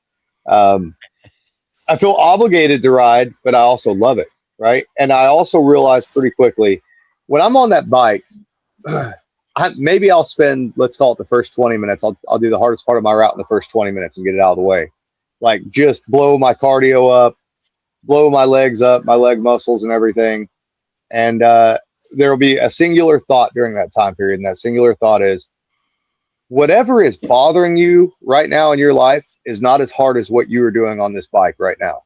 I feel obligated to ride, but I also love it, right? And I also realized pretty quickly, when I'm on that bike, maybe I'll spend, let's call it the first 20 minutes. I'll do the hardest part of my route in the first 20 minutes and get it out of the way. Like just blow my cardio up, blow my legs up, my leg muscles and everything. And there will be a singular thought during that time period. And that singular thought is, whatever is bothering you right now in your life is not as hard as what you are doing on this bike right now.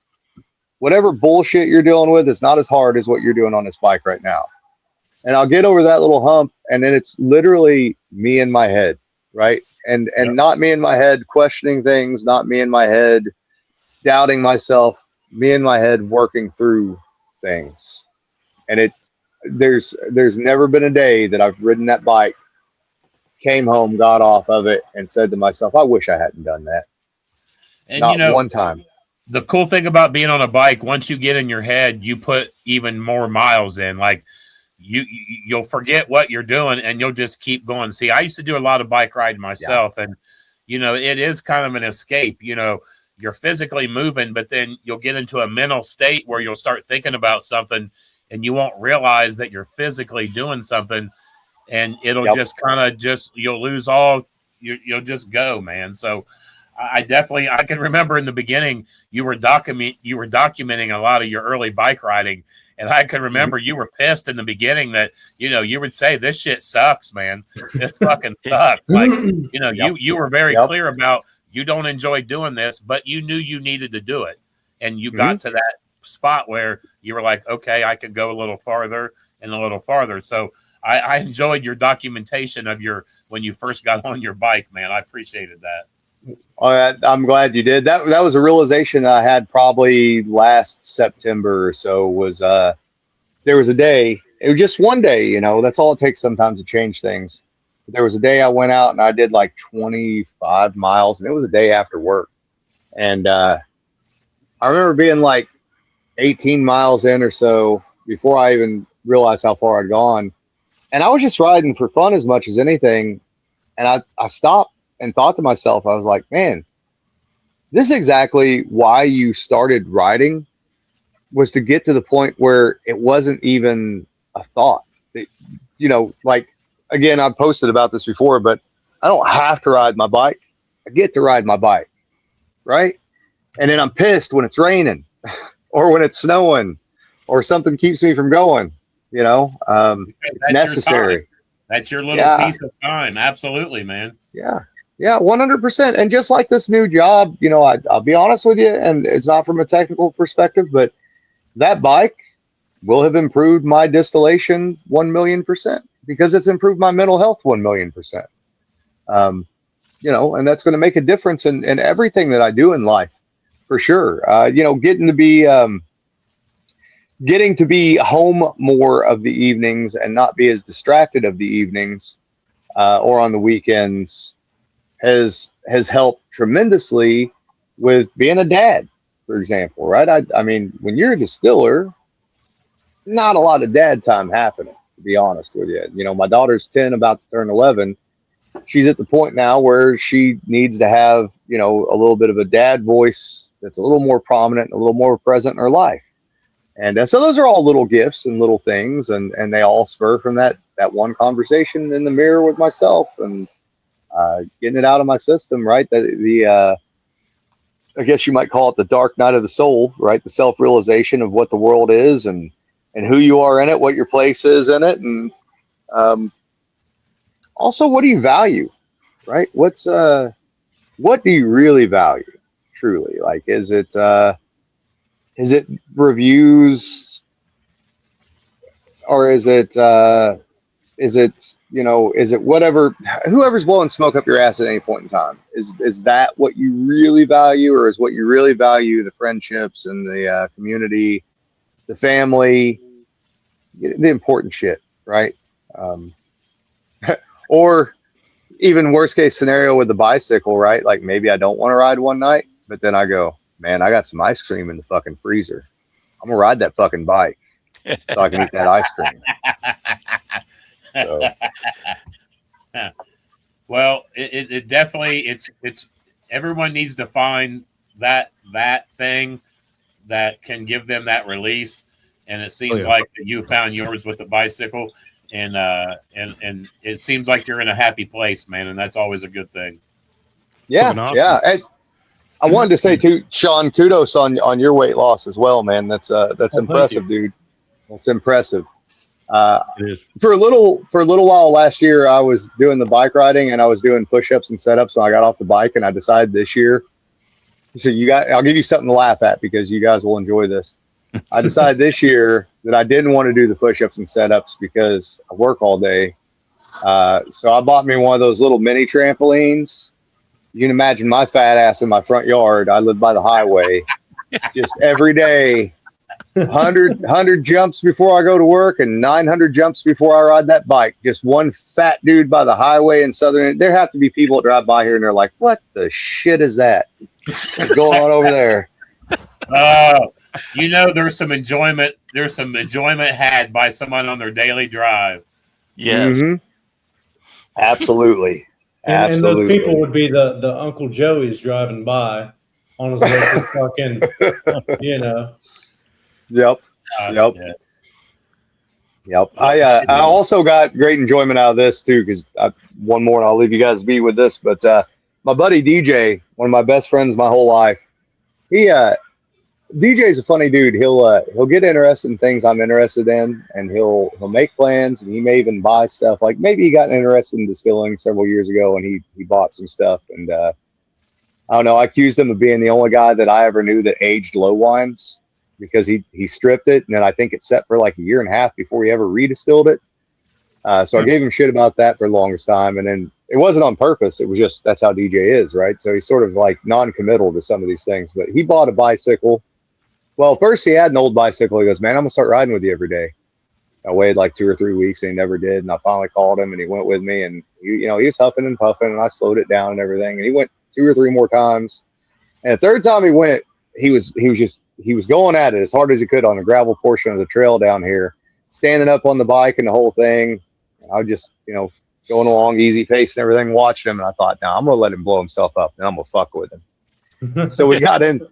Whatever bullshit you're dealing with is not as hard as what you're doing on this bike right now. And I'll get over that little hump, and then it's literally me in my head, right? And not me in my head questioning things, not me in my head doubting myself, me in my head working through things. And there's never been a day that I've ridden that bike, came home, got off of it, and said to myself, I wish I hadn't done that. And not one time. The cool thing about being on a bike, once you get in your head, you put even more miles in. Like you'll forget what you're doing and you'll just keep going. See, I used to do a lot of bike riding myself, and it is kind of an escape. You're physically moving, but then you'll get into a mental state where you'll start thinking about something and you won't realize that you're physically doing something, and it'll just kind of you'll lose all, you'll just go, man. So I definitely, I can remember in the beginning you were documenting a lot of your early bike riding, and I can remember you were pissed in the beginning that you would say this shit sucks, man. This fucking sucks. Like you were very clear about you don't enjoy doing this, but you knew you needed to do it, and you got to that spot where you were like, okay, I can go a little farther and a little farther. So I enjoyed your documentation of when you first got on your bike, man. I appreciated that. I'm glad you did. That was a realization that I had probably last September or so. There was a day, it was just one day, that's all it takes sometimes to change things. But there was a day I went out and I did like 25 miles, and it was a day after work. And I remember being like 18 miles in or so before I even realized how far I'd gone. And I was just riding for fun as much as anything. And I stopped and thought to myself, I was like, man, this is exactly why you started riding, was to get to the point where it wasn't even a thought. Like, again, I've posted about this before, but I don't have to ride my bike. I get to ride my bike, right? And then I'm pissed when it's raining or when it's snowing or something keeps me from going, it's necessary. That's your little piece of time. Absolutely, man. Yeah. Yeah, 100%. And just like this new job, I'll be honest with you, and it's not from a technical perspective, but that bike will have improved my distillation 1,000,000% because it's improved my mental health 1,000,000%. And that's going to make a difference in everything that I do in life, for sure. Getting to be home more of the evenings and not be as distracted of the evenings or on the weekends has helped tremendously with being a dad, for example, right? I mean, when you're a distiller, not a lot of dad time happening, to be honest with you. My daughter's 10, about to turn 11. She's at the point now where she needs to have, a little bit of a dad voice that's a little more prominent, a little more present in her life. And so those are all little gifts and little things, and they all spur from that one conversation in the mirror with myself and getting it out of my system, right? I guess you might call it the dark night of the soul, right? The self-realization of what the world is and who you are in it, what your place is in it, and also what do you value, right? What do you really value, truly? Like, is it reviews, or is it whatever, whoever's blowing smoke up your ass at any point in time? Is that what you really value, or is what you really value the friendships and the community, the family, the important shit, right? Or even worst case scenario with the bicycle, right? Like, maybe I don't want to ride one night, but then I go, man, I got some ice cream in the fucking freezer. I'm gonna ride that fucking bike so I can eat that ice cream. So. Well, it definitely, it's everyone needs to find that thing that can give them that release, and it seems like you found yours with the bicycle, and it seems like you're in a happy place, man, and that's always a good thing. Yeah, yeah. And I wanted to say too, Sean, kudos on your weight loss as well, man. That's impressive, dude. That's impressive. It is. For a little while last year, I was doing the bike riding and I was doing push-ups and setups. So I got off the bike and I decided this year. So I'll give you something to laugh at because you guys will enjoy this. I decided this year that I didn't want to do the push-ups and setups because I work all day. So I bought me one of those little mini trampolines. You can imagine my fat ass in my front yard. I live by the highway. Just every day, 100 jumps before I go to work and 900 jumps before I ride that bike. Just one fat dude by the highway in Southern. There have to be people that drive by here and they're like, what the shit is that? What's going on over there? There's some enjoyment. There's some enjoyment had by someone on their daily drive. Yes. Mm-hmm. Absolutely. And those people would be the Uncle Joey's driving by on his way to fucking, Yep. Yep. I also got great enjoyment out of this too, because one more and I'll leave you guys be with this. But my buddy DJ, one of my best friends my whole life. He DJ's a funny dude. He'll get interested in things I'm interested in, and he'll make plans, and he may even buy stuff. Like maybe he got interested in distilling several years ago, and he bought some stuff. And I don't know. I accused him of being the only guy that I ever knew that aged low wines, because he stripped it, and then I think it set for like a year and a half before he ever redistilled it. So I gave him shit about that for the longest time, and then it wasn't on purpose. It was just that's how DJ is, right? So he's sort of like non-committal to some of these things. But he bought a bicycle. Well, first he had an old bicycle. He goes, man, I'm gonna start riding with you every day. I waited like 2 or 3 weeks, and he never did. And I finally called him, and he went with me. And he was huffing and puffing, and I slowed it down and everything. And he went 2 or 3 more times. And the third time he went, he was going at it as hard as he could on the gravel portion of the trail down here, standing up on the bike and the whole thing. And I was just, going along easy pace and everything, watching him. And I thought, now I'm gonna let him blow himself up, and I'm gonna fuck with him. So we got into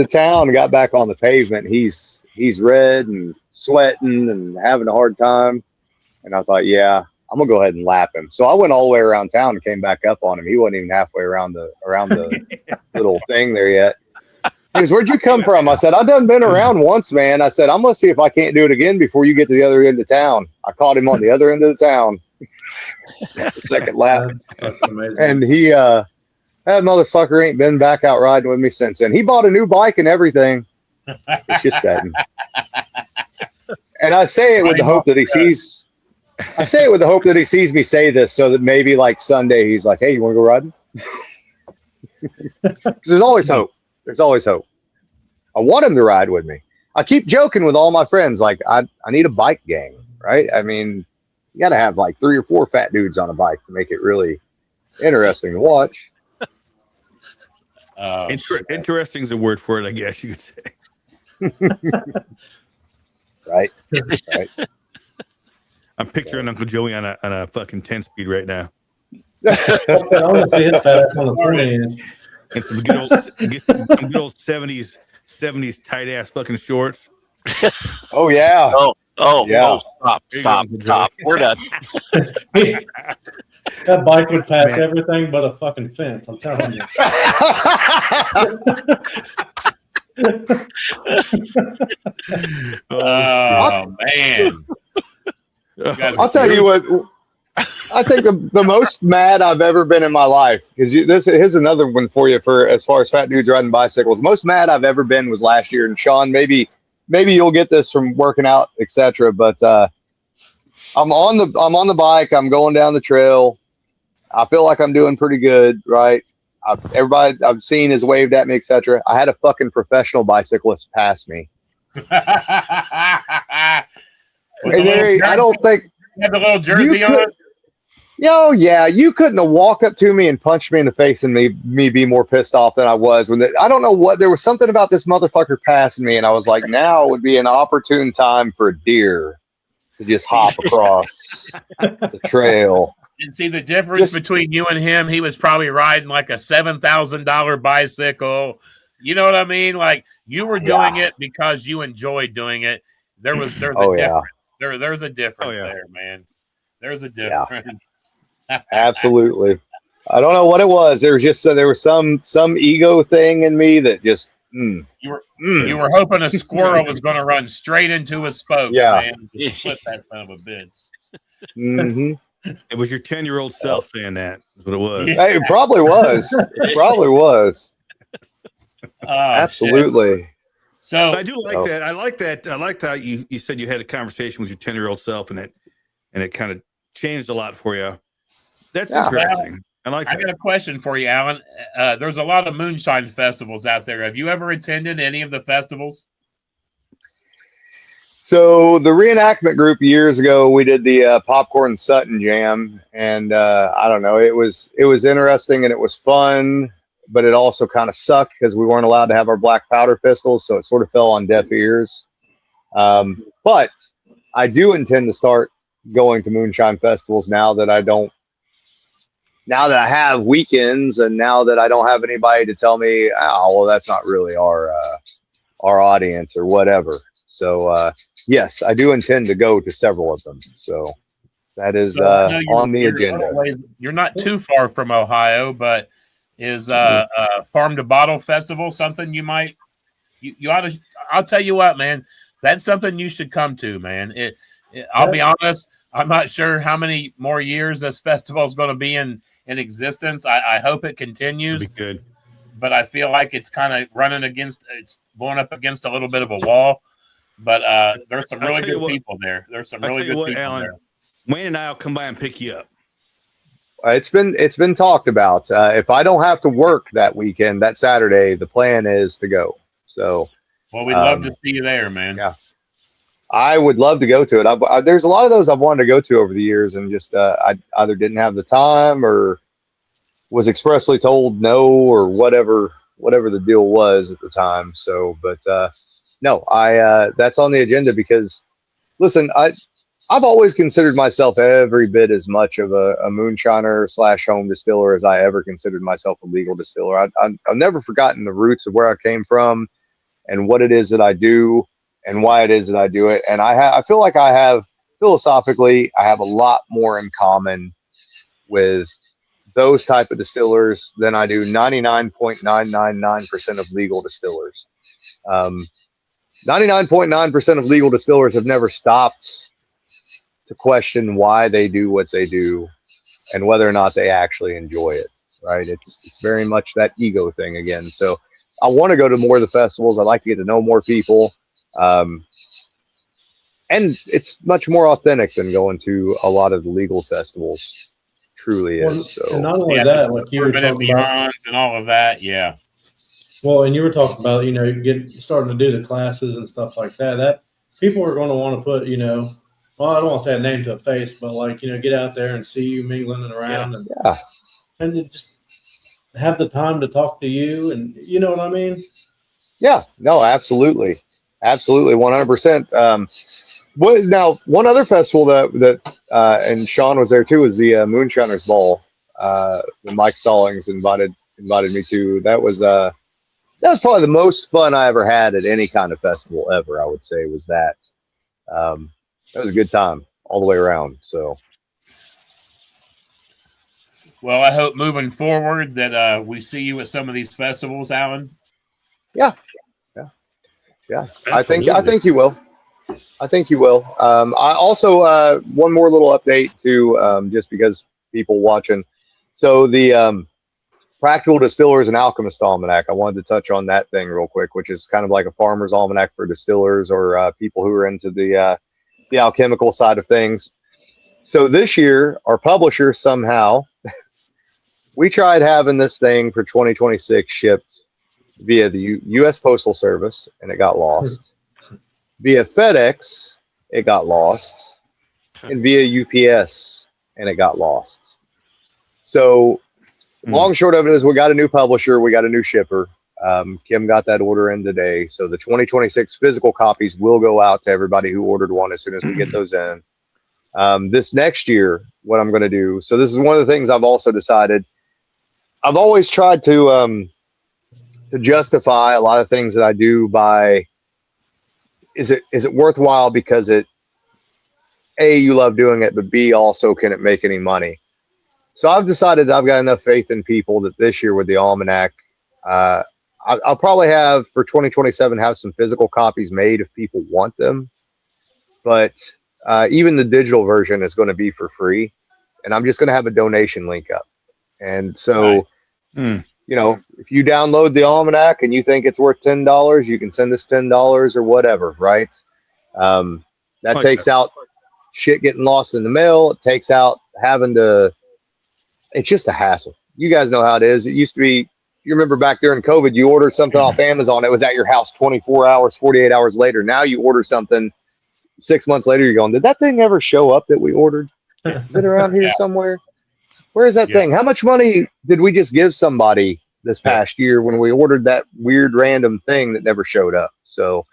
town and got back on the pavement. He's red and sweating and having a hard time. And I thought, yeah, I'm gonna go ahead and lap him. So I went all the way around town and came back up on him. He wasn't even halfway around the little thing there yet. He goes, where'd you come from? I said, I've done been around once, man. I said, I'm gonna see if I can't do it again before you get to the other end of town. I caught him on the other end of the town. The second lap. And that motherfucker ain't been back out riding with me since then. He bought a new bike and everything. It's just setting. And I say it with the hope that he sees. I say it with the hope that he sees me say this, so that maybe like Sunday he's like, "Hey, you want to go riding?" There's always hope. There's always hope. I want him to ride with me. I keep joking with all my friends, like I need a bike gang, right? I mean, you got to have like 3 or 4 fat dudes on a bike to make it really interesting to watch. Interesting is a word for it, I guess you could say. Right. I'm picturing Uncle Joey on a fucking 10-speed right now. I want to see his fat ass on the 20. And some good old 70s tight ass fucking shorts. Oh yeah. Yeah. Stop. We're done. That bike would pass everything but a fucking fence. I'm telling you. Oh man! I'll tell you what. I think the most mad I've ever been in my life, because here's another one for you for as far as fat dudes riding bicycles. Most mad I've ever been was last year. And Sean, maybe you'll get this from working out, etc. But I'm on the bike. I'm going down the trail. I feel like I'm doing pretty good, right? Everybody I've seen has waved at me, etc. I had a fucking professional bicyclist pass me. I don't think you had the little jersey on. Yeah, you couldn't have walked up to me and punched me in the face and me be more pissed off than I was I don't know what, there was something about this motherfucker passing me, and I was like, now would be an opportune time for a deer to just hop across the trail. And see the difference between you and him. He was probably riding like a $7,000 bicycle. You know what I mean? Like you were doing it because you enjoyed doing it. There's a difference. There's a difference there, man. There's a difference. Yeah. Absolutely. I don't know what it was. There was some ego thing in me that just. You were hoping a squirrel was going to run straight into his spokes. Man. Just flip that son of a bitch. Mm-hmm. It was your 10-year-old self saying that. Is what it was. Hey, it probably was. It probably was. Absolutely. Shit. So but I do like that. I like that. I liked how you said you had a conversation with your 10-year-old self, and it kind of changed a lot for you. That's interesting. I like that. I got a question for you, Alan. There's a lot of moonshine festivals out there. Have you ever attended any of the festivals? So the reenactment group years ago, we did the Popcorn Sutton Jam, and I don't know, it was interesting and it was fun, but it also kind of sucked because we weren't allowed to have our black powder pistols, so it sort of fell on deaf ears. But I do intend to start going to moonshine festivals now that I have weekends, and now that I don't have anybody to tell me, oh, well, that's not really our audience or whatever. So yes, I do intend to go to several of them. So that is So I know on the you're agenda. you're not too far from Ohio, but is Farm to Bottle Festival something you might you ought to? I'll tell you what, man, that's something you should come to, man. I'll be honest, I'm not sure how many more years this festival is going to be in existence. I hope it continues. That'd be good. But I feel like it's kind of it's going up against a little bit of a wall. But there's some really good people there. There's some really good people Alan, there. Wayne and I will come by and pick you up. It's been talked about. If I don't have to work that weekend, that Saturday, the plan is to go. So, well, we'd love to see you there, man. Yeah, I would love to go to it. There's a lot of those I've wanted to go to over the years, and just I either didn't have the time or was expressly told no or whatever the deal was at the time. So, but no, that's on the agenda because, listen, I've always considered myself every bit as much of a moonshiner / home distiller as I ever considered myself a legal distiller. I've never forgotten the roots of where I came from and what it is that I do and why it is that I do it. And I feel like I have, philosophically, I have a lot more in common with those type of distillers than I do 99.999% of legal distillers. 99.9% of legal distillers have never stopped to question why they do what they do and whether or not they actually enjoy it. Right? It's very much that ego thing again. So I want to go to more of the festivals. I like to get to know more people. And it's much more authentic than going to a lot of the legal festivals. Truly is. So, and not only that, like you were talking about, and all of that, yeah. Well, and you were talking about, starting to do the classes and stuff like that. That people are going to want to put, well, I don't want to say a name to a face, but get out there and see you mingling and around, and to just have the time to talk to you, and you know what I mean? Yeah, no, absolutely, 100%. Now, one other festival that and Sean was there too is the Moonshiners Ball. That Mike Stallings invited me to. That was probably the most fun I ever had at any kind of festival ever. I would say was that. That was a good time all the way around. So, well, I hope moving forward that we see you at some of these festivals, Alan. Yeah. I think you will. I think you will. I also one more little update too, just because people watching. So the Practical Distillers and Alchemist Almanac. I wanted to touch on that thing real quick, which is kind of like a farmer's almanac for distillers or people who are into the alchemical side of things. So this year, our publisher somehow we tried having this thing for 2026 shipped via the U.S. Postal Service, and it got lost. Via FedEx, it got lost, and via UPS, and it got lost. So, long and short of it is, we got a new publisher, we got a new shipper. Kim got that order in today, so the 2026 physical copies will go out to everybody who ordered one as soon as we get those in. This next year, what I'm going to do. So, this is one of the things I've also decided. I've always tried to justify a lot of things that I do by. Is it worthwhile because it, A, you love doing it, but B, also can it make any money? So I've decided that I've got enough faith in people that this year with the Almanac, I'll probably have for 2027 have some physical copies made if people want them. But even the digital version is going to be for free, and I'm just going to have a donation link up. And so, if you download the Almanac and you think it's worth $10, you can send us $10 or whatever, right? That takes out shit getting lost in the mail. It takes out having to. It's just a hassle. You guys know how it is. It used to be. You remember back during COVID, you ordered something off Amazon. It was at your house 24 hours, 48 hours later. Now you order something 6 months later. You're going, did that thing ever show up that we ordered? Is it around here somewhere? Where is that thing? How much money did we just give somebody this past year when we ordered that weird random thing that never showed up? So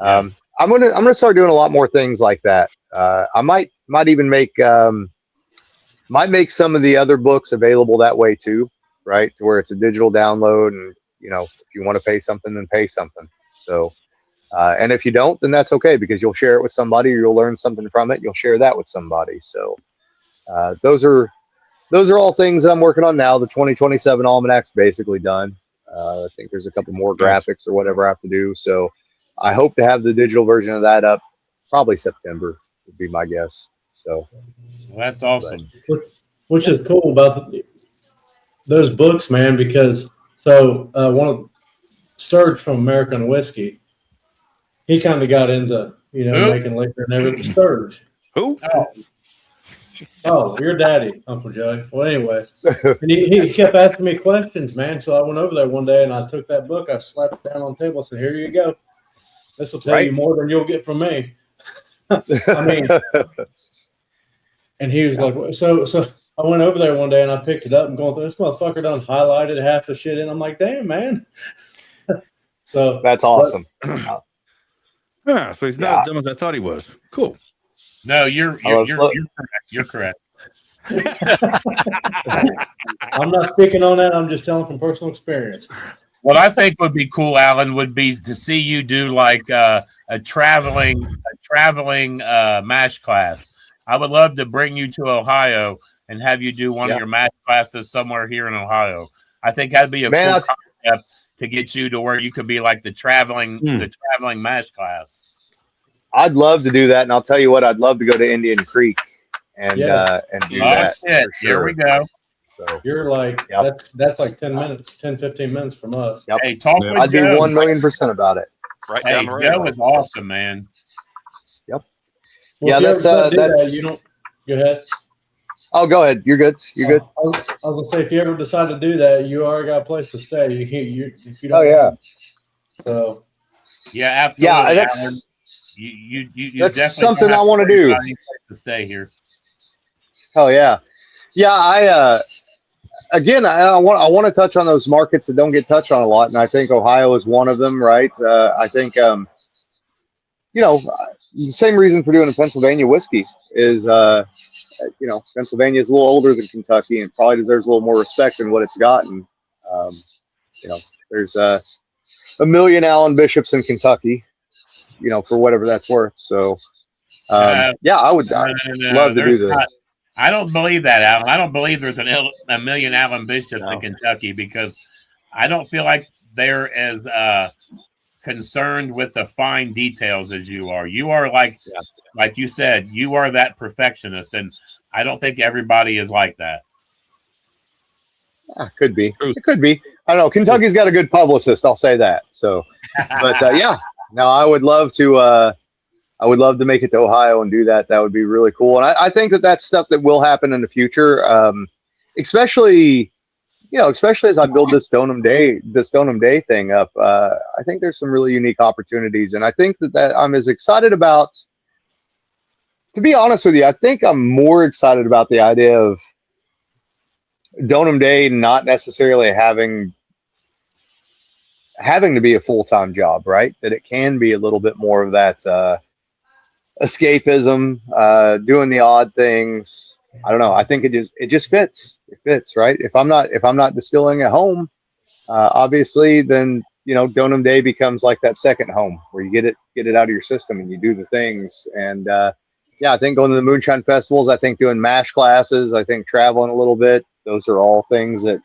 I'm gonna start doing a lot more things like that. I might even make some of the other books available that way too, right? To where it's a digital download, and if you want to pay something, then pay something. So and if you don't, then that's okay, because you'll share it with somebody, or you'll learn something from it. You'll share that with somebody. So those are all things I'm working on now. The 2027 almanac's basically done. I think there's a couple more graphics or whatever I have to do. So I hope to have the digital version of that up probably September would be my guess. So that's awesome. Which is cool about those books, man, because one of Sturge from American Whiskey, he kind of got into, making liquor and everything. Sturge. Who? Oh, your daddy, Uncle Joe. Well, anyway, and he kept asking me questions, man. So I went over there one day and I took that book, I slapped it down on the table, I said, "Here you go. This will tell you more than you'll get from me." I mean, and he was like, so I went over there one day and I picked it up and going through, this motherfucker done highlighted half the shit in. I'm like, damn, man. So that's awesome. Yeah, so he's not as dumb as I thought he was. Cool. No, you're correct. You're correct. I'm not speaking on that. I'm just telling from personal experience. What I think would be cool, Alan, would be to see you do like a traveling MASH class. I would love to bring you to Ohio and have you do one of your MASH classes somewhere here in Ohio. I think that'd be a cool concept to get you to where you could be like the traveling MASH class. I'd love to do that, and I'll tell you what, I'd love to go to Indian Creek and do that. Shit. Here we go. So you're like that's like 10-15 minutes from us. Yep. Hey, talk with I'd be Joe. 1,000,000% about it. Right Hey, down the road. Joe is awesome, man. Yep. Well, that's you don't go ahead. Oh, go ahead. You're good. You're good. I was gonna say, if you ever decide to do that, you already got a place to stay. You don't. Oh yeah. So. Yeah, absolutely. Yeah, that's Alan. You that's definitely something I want to do. To stay here. Oh yeah, yeah. I want to touch on those markets that don't get touched on a lot, and I think Ohio is one of them. Right? I think the same reason for doing a Pennsylvania whiskey is Pennsylvania is a little older than Kentucky and probably deserves a little more respect than what it's gotten. There's a million Alan Bishops in Kentucky, for whatever that's worth. So, I would love to do that. I don't believe that, Alan. I don't believe there's a million Alan Bishops in Kentucky because I don't feel like they're as concerned with the fine details as you are. You are like you said, you are that perfectionist, and I don't think everybody is like that. Could be. It could be. I don't know. Kentucky's got a good publicist. I'll say that. So, but no, I would love to. I would love to make it to Ohio and do that. That would be really cool. And I think that that's stuff that will happen in the future, especially as I build this Stoneham Day thing up. I think there's some really unique opportunities, and I think that I'm as excited about. To be honest with you, I think I'm more excited about the idea of Stoneham Day not necessarily having to be a full-time job, right? That it can be a little bit more of that escapism, doing the odd things. I don't know. I think it just fits. It fits, right? If I'm not distilling at home, obviously, then Stoneham Day becomes like that second home where you get it out of your system and you do the things. And I think going to the moonshine festivals, I think doing MASH classes, I think traveling a little bit. Those are all things that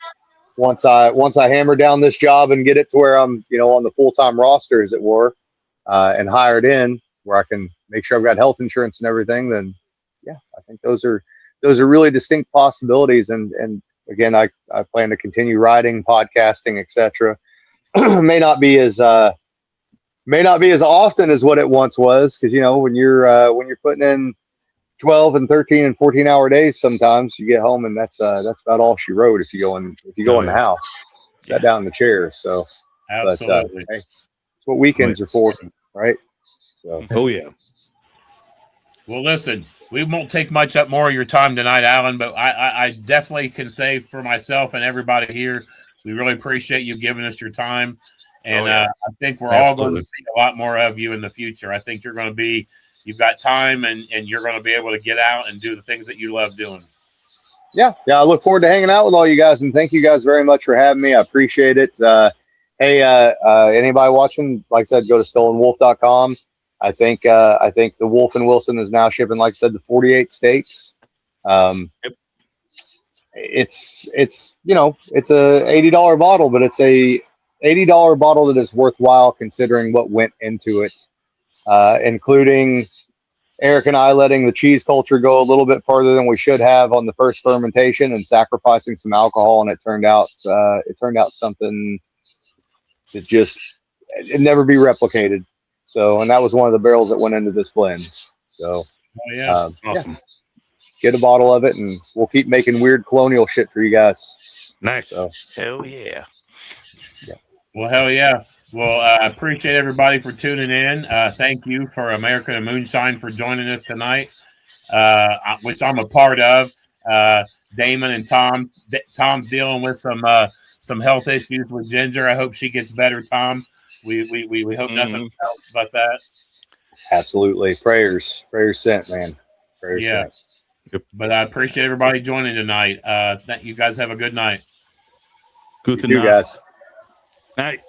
once I hammer down this job and get it to where I'm, on the full-time roster, as it were, and hired in where I can make sure I've got health insurance and everything, then I think those are really distinct possibilities. And again, I plan to continue writing, podcasting, etc. may not be as often as what it once was. Cause when you're putting in 12 and 13 and 14-hour days, sometimes you get home and that's about all she wrote. If you go in the house, sat down in the chairs. So, absolutely. But, hey, that's what weekends are for, right? So, Well, listen, we won't take much up more of your time tonight, Alan, but I definitely can say for myself and everybody here, we really appreciate you giving us your time. And I think we're all going to see a lot more of you in the future. I think you've got time and you're going to be able to get out and do the things that you love doing. Yeah. I look forward to hanging out with all you guys, and thank you guys very much for having me. I appreciate it. Hey, anybody watching, like I said, go to stolenwolf.com. I think the Wolf and Wilson is now shipping, like I said, to 48 states. Yep. It's it's a $80 bottle, but it's a $80 bottle that is worthwhile considering what went into it, including Eric and I letting the cheese culture go a little bit further than we should have on the first fermentation and sacrificing some alcohol, and it turned out something that just it never be replicated. So, and that was one of the barrels that went into this blend. So, Awesome. get a bottle of it, and we'll keep making weird colonial shit for you guys. Nice. So, Hell yeah. Well, hell yeah. Well, I appreciate everybody for tuning in. Thank you for America and Moonshine for joining us tonight, which I'm a part of. Damon and Tom. Tom's dealing with some health issues with Ginger. I hope she gets better, Tom. We hope nothing else about that. absolutely, prayers sent, man. Prayers sent. But I appreciate everybody joining tonight. You guys have a good night. Good You too, guys. Night.